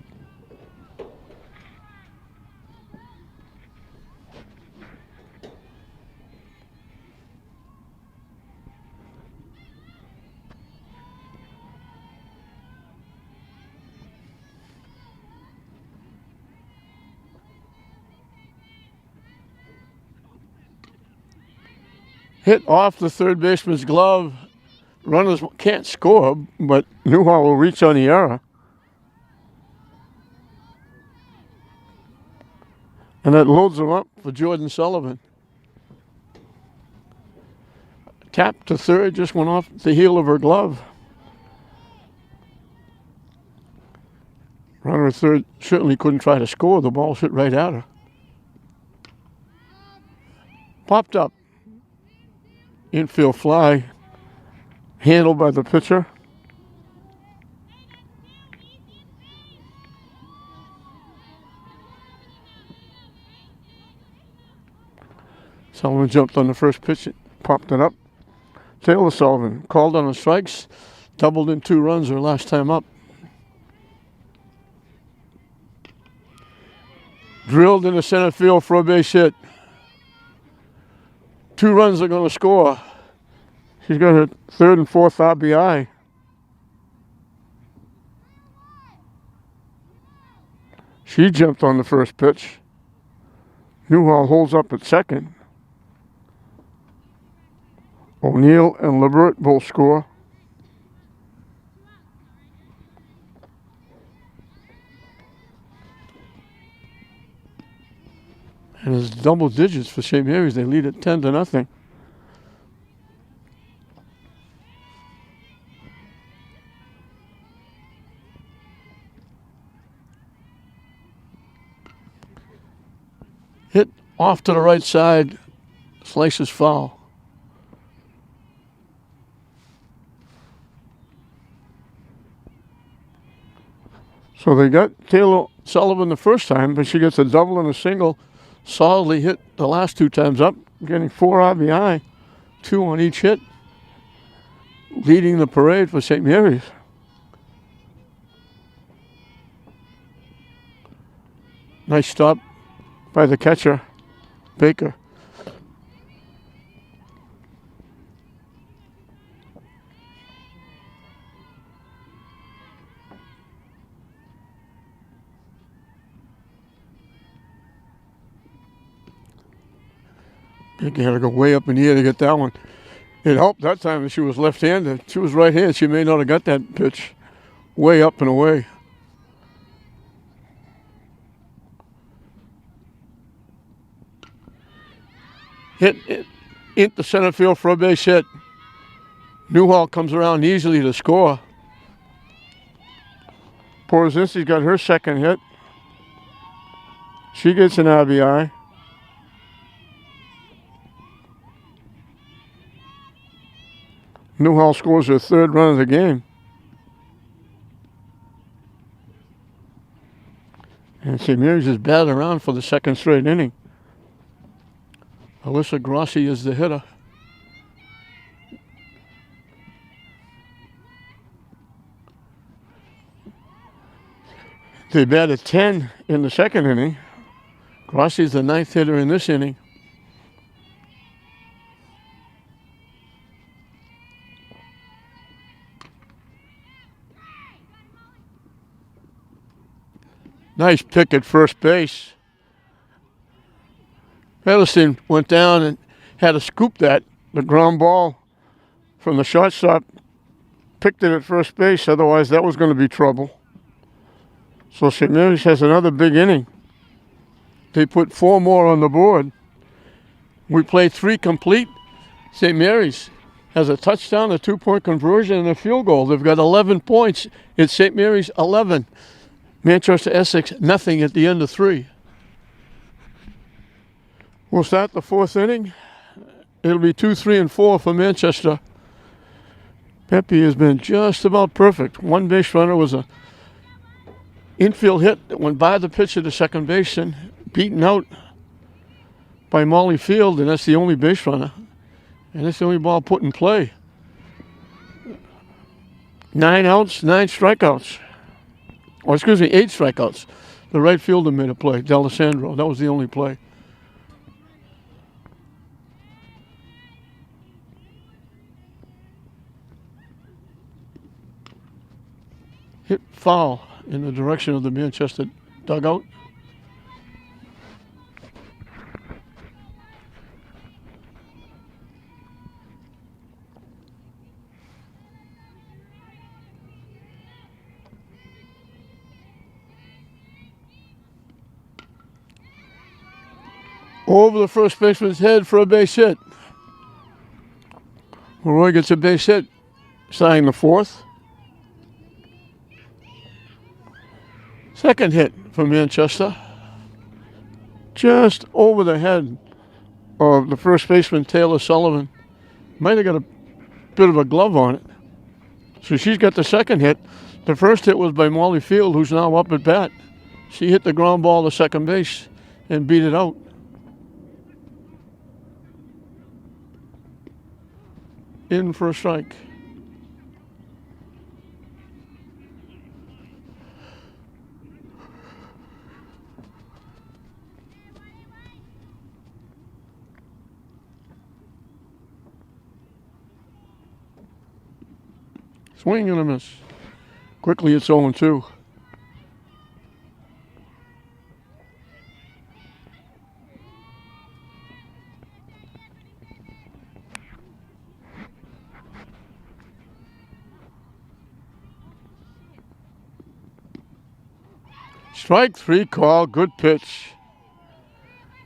Hit off the third baseman's glove. Runners can't score, but Newhall will reach on the error. And that loads them up for Jordan Sullivan. Tap to third, just went off the heel of her glove. Runner at third certainly couldn't try to score. The ball hit right at her. Popped up. Infield fly. Handled by the pitcher. Sullivan jumped on the first pitch, popped it up. Taylor Sullivan called on the strikes, doubled in 2 runs her last time up. Drilled into center field for a base hit. 2 runs are going to score. She's got her 3rd and 4th RBI. She jumped on the first pitch. Newhall holds up at second. O'Neill and Lebert both score. And it's double digits for St. Mary's. They lead at 10-0. Hit off to the right side. Slices foul. So they got Taylor Sullivan the first time, but she gets a double and a single. Solidly hit the last two times up, getting 4 RBI, 2 on each hit. Leading the parade for St. Mary's. Nice stop by the catcher, Baker. Baker had to go way up in the air to get that one. It helped that time that she was left-handed. She was right-handed. She may not have got that pitch way up and away. Hit into center field for a base hit. Newhall comes around easily to score. Porzinski's got her second hit. She gets an RBI. Newhall scores her third run of the game. And St. Mary's is batted around for the second straight inning. Alyssa Grossi is the hitter. They batted 10 in the second inning. Grossi is the ninth hitter in this inning. Nice pick at first base. Featherston went down and had to scoop the ground ball from the shortstop. Picked it at first base, otherwise that was going to be trouble. So St. Mary's has another big inning. They put 4 more on the board. We played 3 complete. St. Mary's has a touchdown, a 2-point conversion, and a field goal. They've got 11 points. It's St. Mary's 11. Manchester Essex nothing at the end of 3. We'll start the 4th inning. It'll be 2, 3, and 4 for Manchester. Pepe has been just about perfect. One base runner was a infield hit that went by the pitcher to second base and beaten out by Molly Field, and that's the only base runner. And that's the only ball put in play. 9 outs, 9 strikeouts. Or excuse me, 8 strikeouts. The right fielder made a play, D'Alessandro. That was the only play. Hit foul in the direction of the Manchester dugout. Over the first baseman's head for a base hit. Roy gets a base hit, signing the 4th. Second hit for Manchester. Just over the head of the first baseman, Taylor Sullivan. Might have got a bit of a glove on it. So she's got the second hit. The first hit was by Molly Field, who's now up at bat. She hit the ground ball to second base and beat it out. In for a strike. Swing and a miss. Quickly it's 0-2. Strike three call. Good pitch.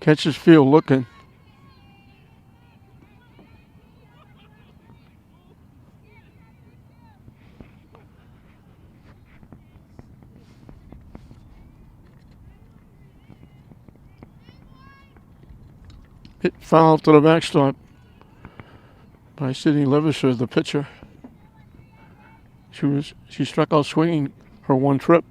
Catcher's field looking. Hit foul to the backstop by Sydney Levisser, the pitcher. She struck out swinging her one trip.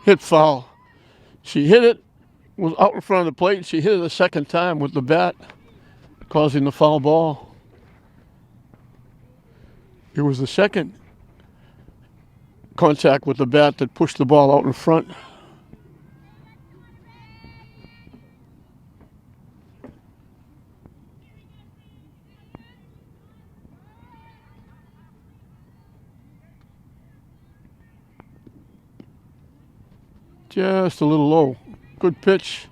Hit foul. She hit it, was out in front of the plate, and she hit it a second time with the bat, causing the foul ball. It was the second contact with the bat that pushed the ball out in front. Just a little low. Good pitch.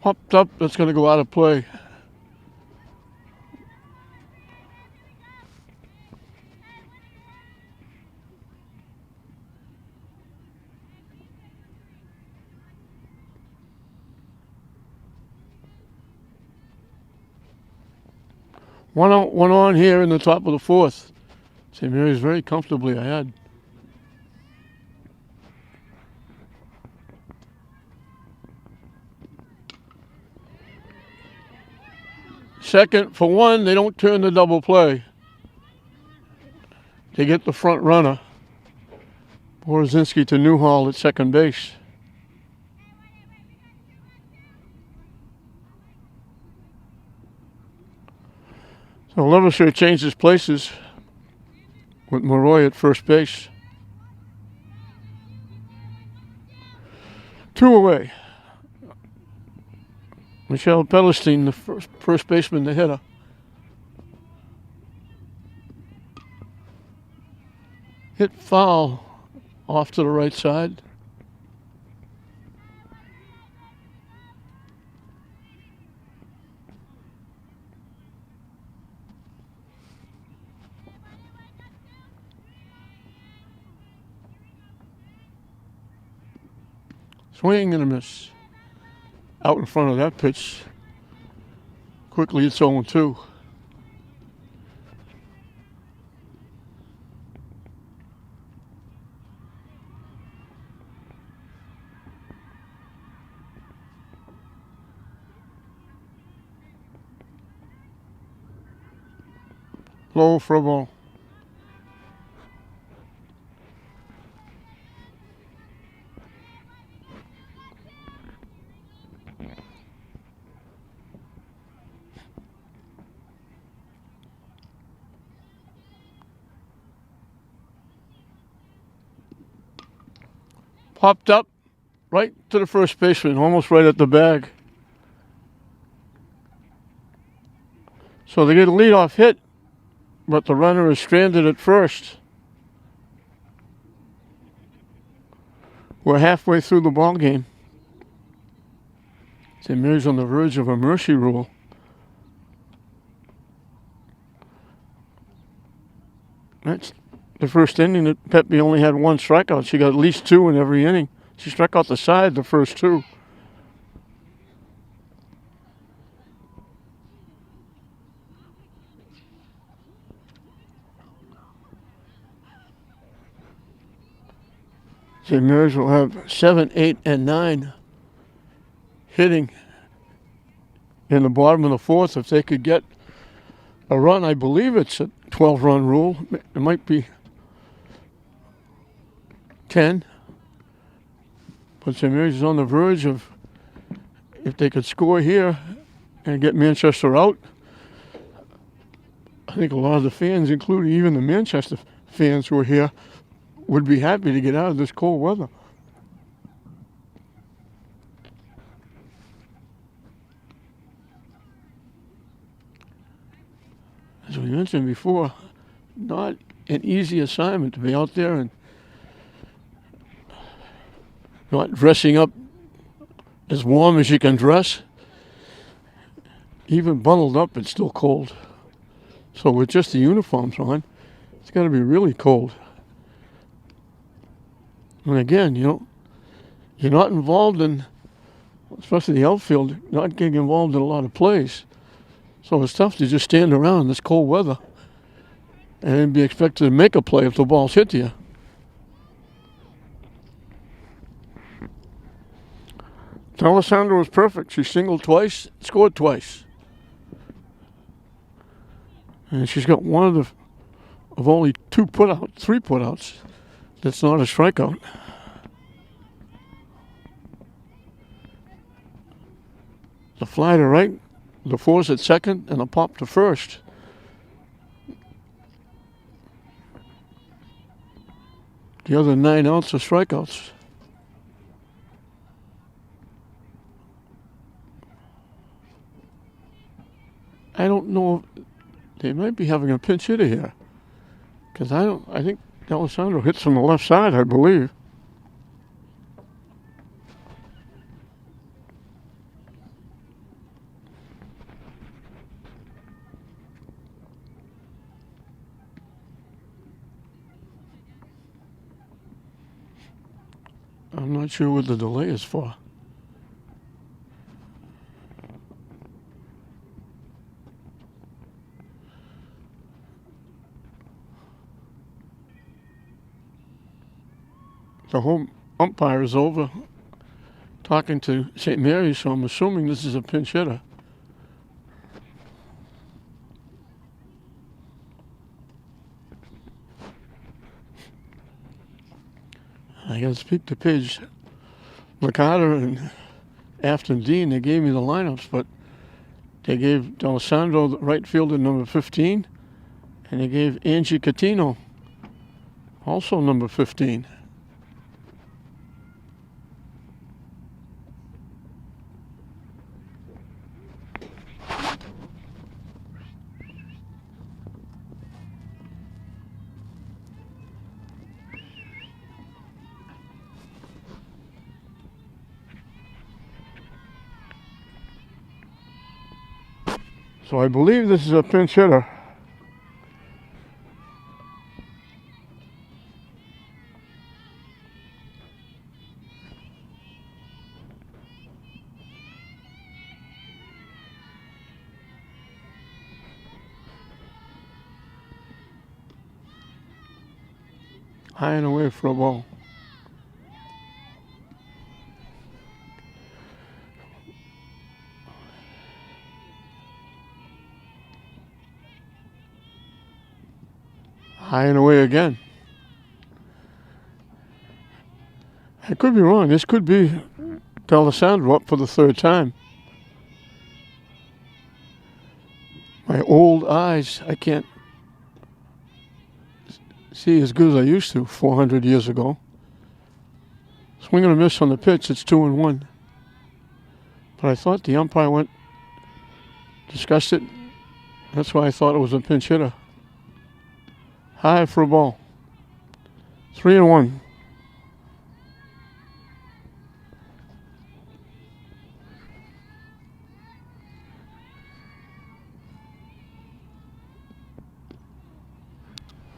Popped up, that's going to go out of play. One out, one on here in the top of the fourth. St. Mary's very comfortably ahead. Second for one, they don't turn the double play. They get the front runner. Borozinski to Newhall at second base. So Levisser changes places with Maroy at first base. 2 away. Michelle Pedlestein, the first baseman, the hitter. Hit foul off to the right side. Swing and a miss. Out in front of that pitch. Quickly it's 0-2. Low for a ball. Popped up right to the first baseman, almost right at the bag. So they get a leadoff hit, but the runner is stranded at first. We're halfway through the ball game. St. Mary's on the verge of a mercy rule. That's the first inning that Pepe only had 1 strikeout. She got at least 2 in every inning. She struck out the side the first 2. St. Mary's will have 7, 8, and 9 hitting in the bottom of the fourth. If they could get a run, I believe it's a 12-run rule. It might be 10. But St. Mary's is on the verge of, if they could score here and get Manchester out, I think a lot of the fans, including even the Manchester fans who are here, would be happy to get out of this cold weather. as we mentioned before, not an easy assignment to be out there and not dressing up as warm as you can dress. Even bundled up, it's still cold. So with just the uniforms on, it's got to be really cold. And again, you're not involved in, especially the outfield, not getting involved in a lot of plays. So it's tough to just stand around in this cold weather and then be expected to make a play if the ball's hit you. D'Alessandro was perfect. She singled twice, scored twice. And she's got one of only three putouts that's not a strikeout. The fly to right, the force at second, and a pop to first. The other 9 outs are strikeouts. I don't know if they might be having a pinch hitter here. Because I think D'Alessandro hits from the left side, I believe. I'm not sure what the delay is for. The home umpire is over talking to St. Mary's, so I'm assuming this is a pinch hitter. I got to speak to Paige Licata and Afton Dean. They gave me the lineups, but they gave D'Alessandro the right fielder number 15, and they gave Angie Catino also number 15. So I believe this is a pinch hitter. High and away for a ball. High and away again. I could be wrong. This could be D'Alessandro up for the third time. My old eyes, I can't see as good as I used to 400 years ago. Swing and a miss on the pitch. It's 2-1. But I thought the umpire discussed it. That's why I thought it was a pinch hitter. High for a ball. 3-1.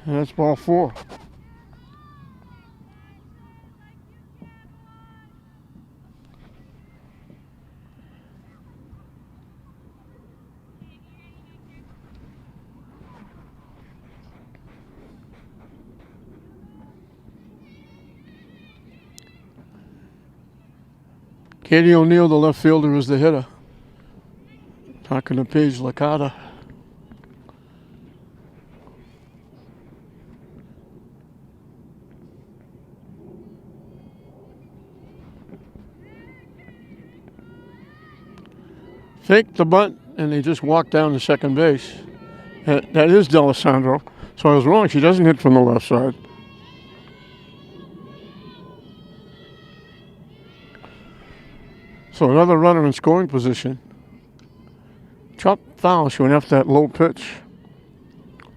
And that's ball 4. Katie O'Neill, the left fielder, is the hitter. Talking to Paige Licata. Fake the bunt, and they just walk down to second base. That is D'Alessandro. So I was wrong. She doesn't hit from the left side. So another runner in scoring position. Chopped foul. She went after that low pitch.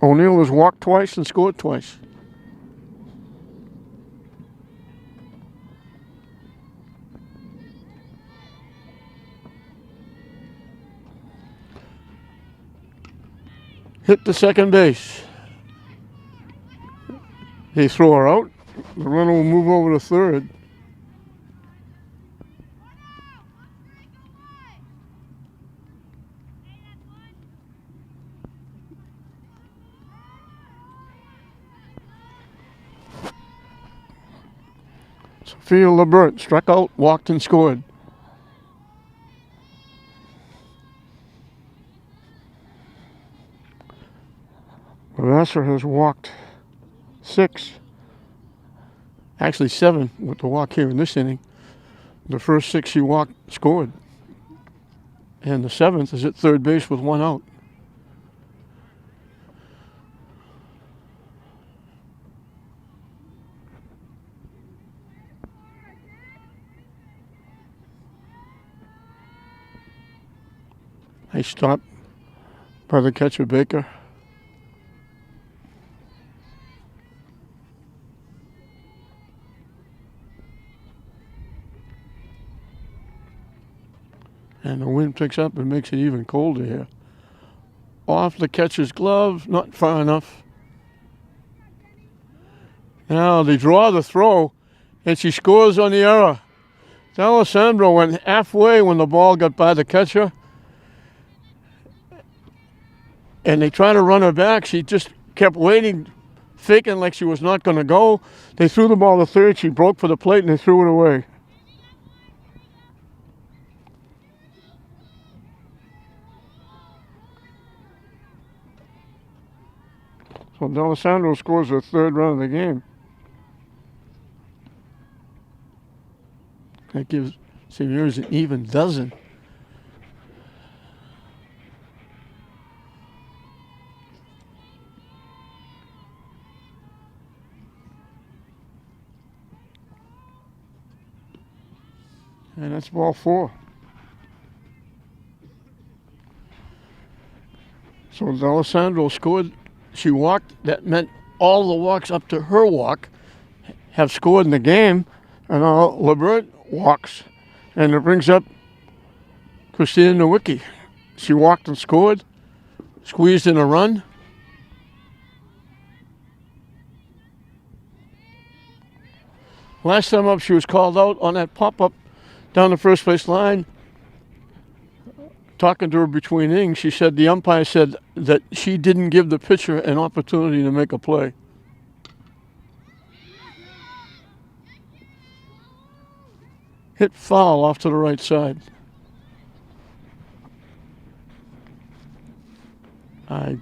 O'Neill has walked twice and scored twice. Hit the second base. They throw her out. The runner will move over to third. Sophia LeBert struck out, walked, and scored. Vassar has walked 6, actually 7 with the walk here in this inning. The first 6 she walked scored. And the 7th is at third base with 1 out. Nice stop by the catcher, Baker. And the wind picks up and makes it even colder here. Off the catcher's glove, not far enough. Now they draw the throw, and she scores on the error. D'Alessandro went halfway when the ball got by the catcher. And they try to run her back. She just kept waiting, faking like she was not going to go. They threw the ball to third. She broke for the plate, and they threw it away. So D'Alessandro scores the third run of the game. That gives St. Mary's an even dozen. And that's ball 4. So D'Alessandro scored. She walked. That meant all the walks up to her walk have scored in the game. And now LeBert walks. And it brings up Christina Nowicki. She walked and scored. Squeezed in a run. Last time up, she was called out on that pop-up down the first base line. Talking to her between innings, she said the umpire said that she didn't give the pitcher an opportunity to make a play. Hit foul off to the right side. I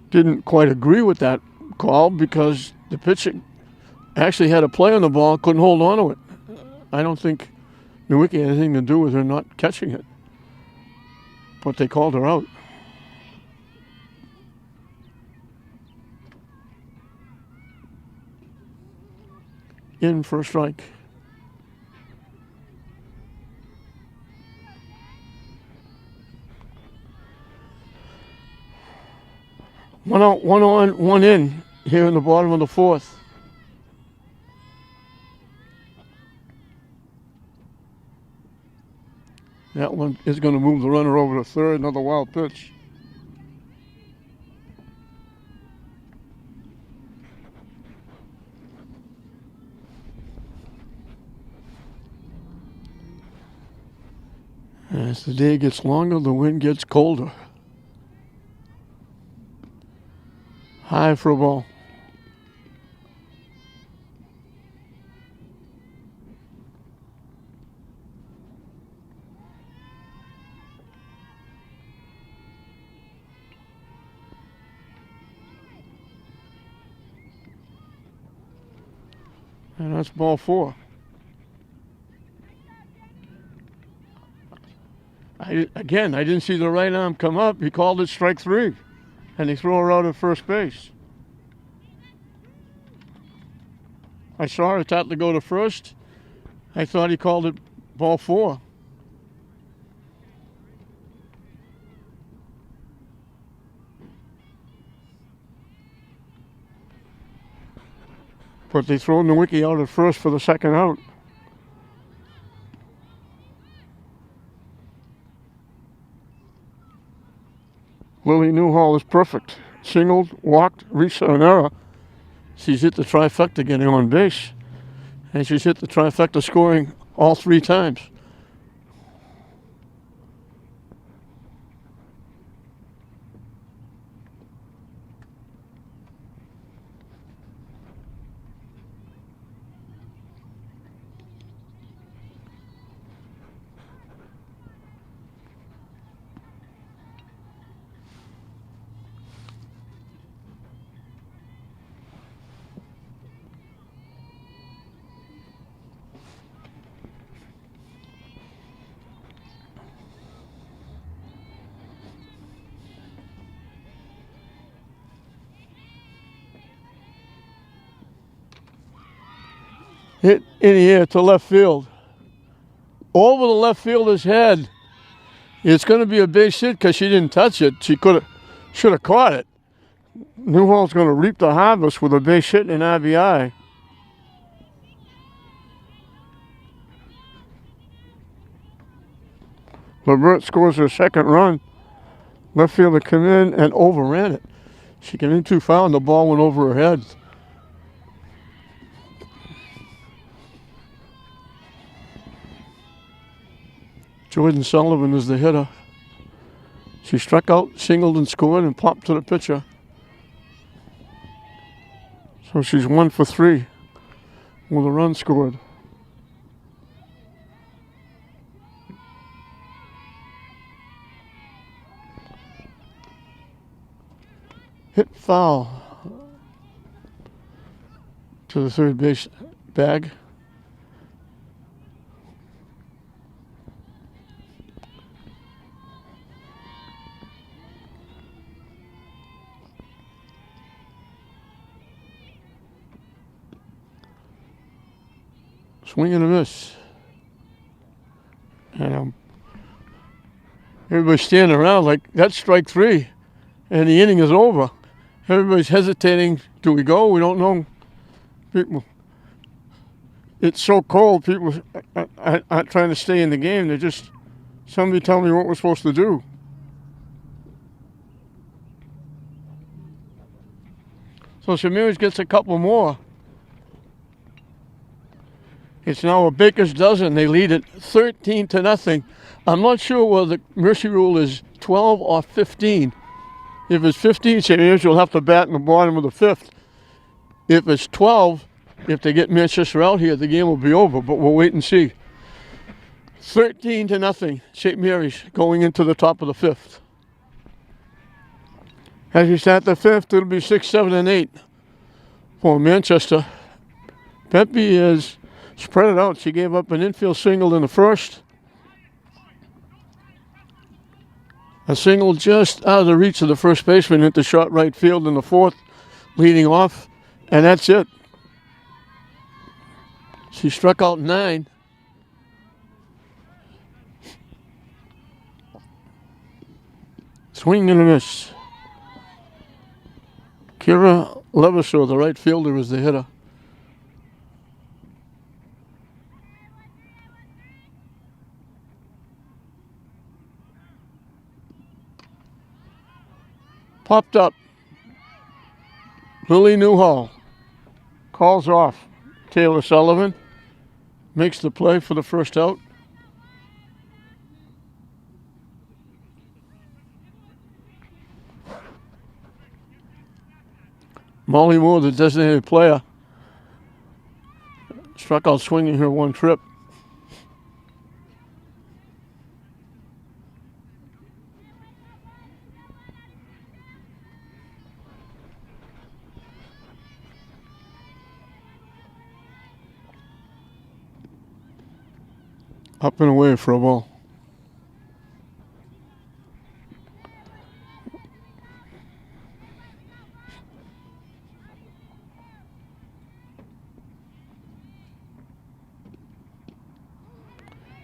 didn't quite agree with that call because the pitcher actually had a play on the ball, couldn't hold on to it. I don't think Nowicki had anything to do with her not catching it. But they called her out. In for a strike. One out, one on, one in here in the bottom of the 4th. That one is going to move the runner over to third. Another wild pitch. As the day gets longer, the wind gets colder. High for a ball. And that's ball 4. I didn't see the right arm come up. He called it strike 3. And they throw her out at first base. I saw her attempt to go to first. I thought he called it ball 4. But they throw Nowicki out at first for the second out. Lily Newhall is perfect. Singled, walked, reached an error. She's hit the trifecta getting on base. And she's hit the trifecta scoring all 3 times. Hit in the air to left field. Over the left fielder's head. It's going to be a base hit because she didn't touch it. She should have caught it. Newhall's going to reap the harvest with a base hit and an RBI. Levert scores her second run. Left fielder came in and overran it. She came in too far and the ball went over her head. Jordan Sullivan is the hitter. She struck out, singled, and scored and popped to the pitcher. So she's 1 for 3 with a run scored. Hit foul to the third base bag. Swing and a miss. And everybody's standing around like that's strike 3 and the inning is over. Everybody's hesitating. Do we go? We don't know. People, it's so cold. People aren't trying to stay in the game. They're just, somebody tell me what we're supposed to do. So Samiris gets a couple more. It's now a baker's dozen. They lead it 13-0. I'm not sure whether the mercy rule is 12 or 15. If it's 15, St. Mary's will have to bat in the bottom of the 5th. If it's 12, if they get Manchester out here, the game will be over, but we'll wait and see. 13-0, St. Mary's going into the top of the 5th. As you start the 5th, it'll be 6, 7, and 8 for Manchester. Pepe is spread it out. She gave up an infield single in the first. A single just out of the reach of the first baseman into short right field in the 4th, leading off, and that's it. She struck out 9. Swing and a miss. Kira Levishaw, the right fielder, is the hitter. Popped up. Lily Newhall calls off Taylor Sullivan. Makes the play for the first out. Molly Moore, the designated player, struck out swinging her one trip. Up and away for a ball.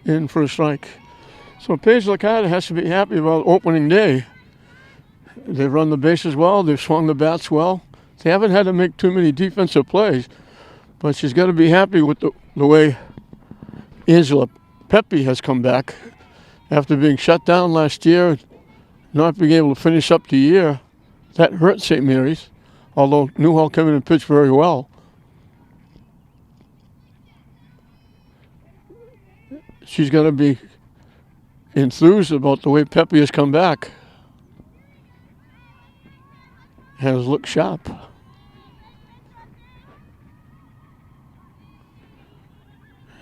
In for a strike. So Paige Licata has to be happy about opening day. They've run the bases well. They've swung the bats well. They haven't had to make too many defensive plays. But she's got to be happy with the way Angela Pepe has come back after being shut down last year, not being able to finish up the year. That hurt St. Mary's, although Newhall came in and pitched very well. She's going to be enthused about the way Pepe has come back. Has looked sharp.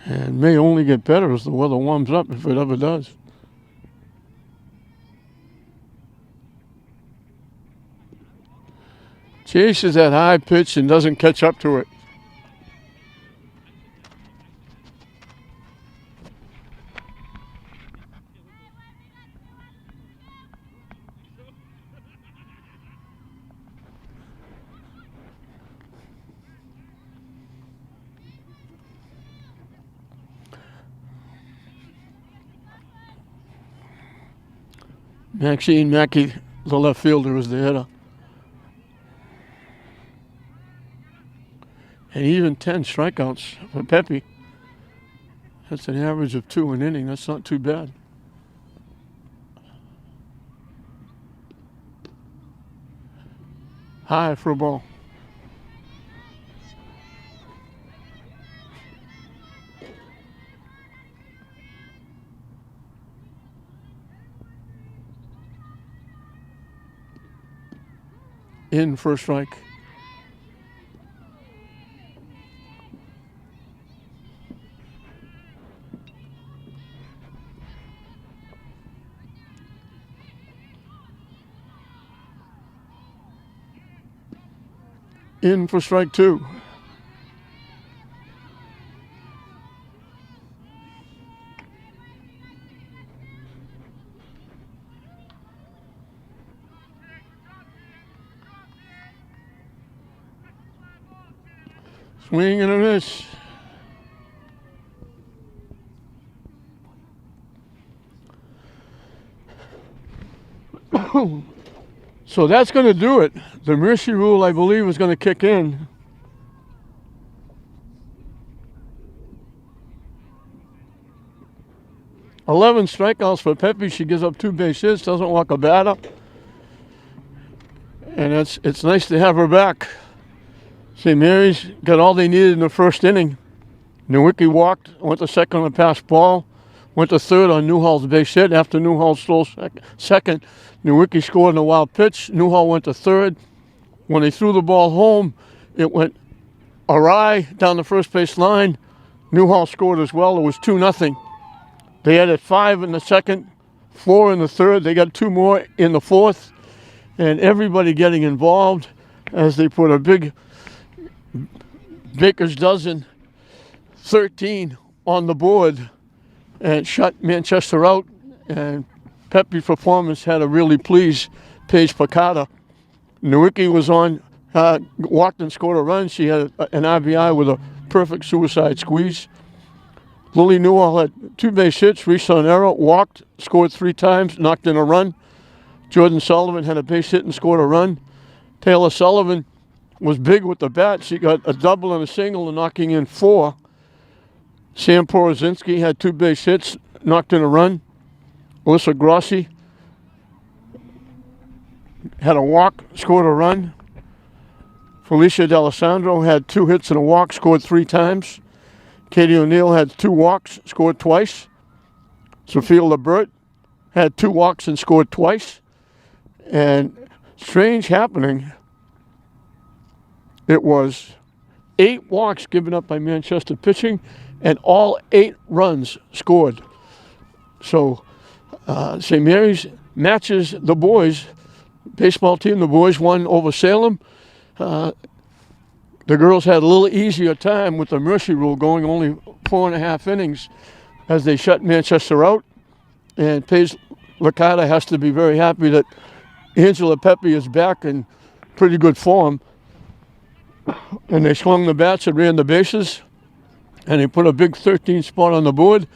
And may only get better as the weather warms up, if it ever does. Chases that high pitch and doesn't catch up to it. Maxine Mackey, the left fielder, is the hitter. And even 10 strikeouts for Pepe. That's an average of 2 an inning. That's not too bad. High for a ball. In for a strike. In for strike 2. Swing and a miss. So that's going to do it. The mercy rule, I believe, is going to kick in. "11 strikeouts for Pepe. She gives up 2 base hits, doesn't walk a batter. And it's nice to have her back. St. Mary's got all they needed in the first inning. Nowicki walked, went to second on a pass ball, went to third on Newhall's base hit. After Newhall stole second, Nowicki scored in a wild pitch. Newhall went to third. When they threw the ball home, it went awry down the first base line. Newhall scored as well. It was 2-0. They added 5 in the second, 4 in the third. They got 2 more in the fourth. And everybody getting involved as they put a big baker's dozen, 13 on the board, and shut Manchester out. And Pepe's performance had to really please Paige Picata. Nowicki was on, walked and scored a run. She had an RBI with a perfect suicide squeeze. Lily Newell had 2 base hits, reached on an error, walked, scored 3 times, knocked in a run. Jordan Sullivan had a base hit and scored a run. Taylor Sullivan was big with the bat. She got a double and a single and knocking in 4. Sam Porozinski had 2 base hits, knocked in a run. Alyssa Grossi had a walk, scored a run. Felicia D'Alessandro had 2 hits and a walk, scored 3 times. Katie O'Neill had 2 walks, scored twice. Sophia Lebert had 2 walks and scored twice. And strange happening, it was 8 walks given up by Manchester pitching and all 8 runs scored. So St. Mary's matches the boys baseball team. The boys won over Salem. The girls had a little easier time with the mercy rule, going only 4.5 innings as they shut Manchester out. And Paige Licata has to be very happy that Angela Pepe is back in pretty good form. And they swung the bats and ran the bases. And they put a big 13 spot on the board.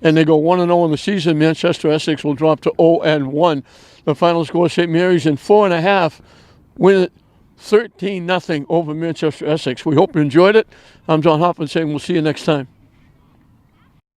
And they go 1-0 in the season. Manchester Essex will drop to 0-1. The final score, St. Mary's in 4.5 win it 13-0 over Manchester Essex. We hope you enjoyed it. I'm John Hoffman saying we'll see you next time.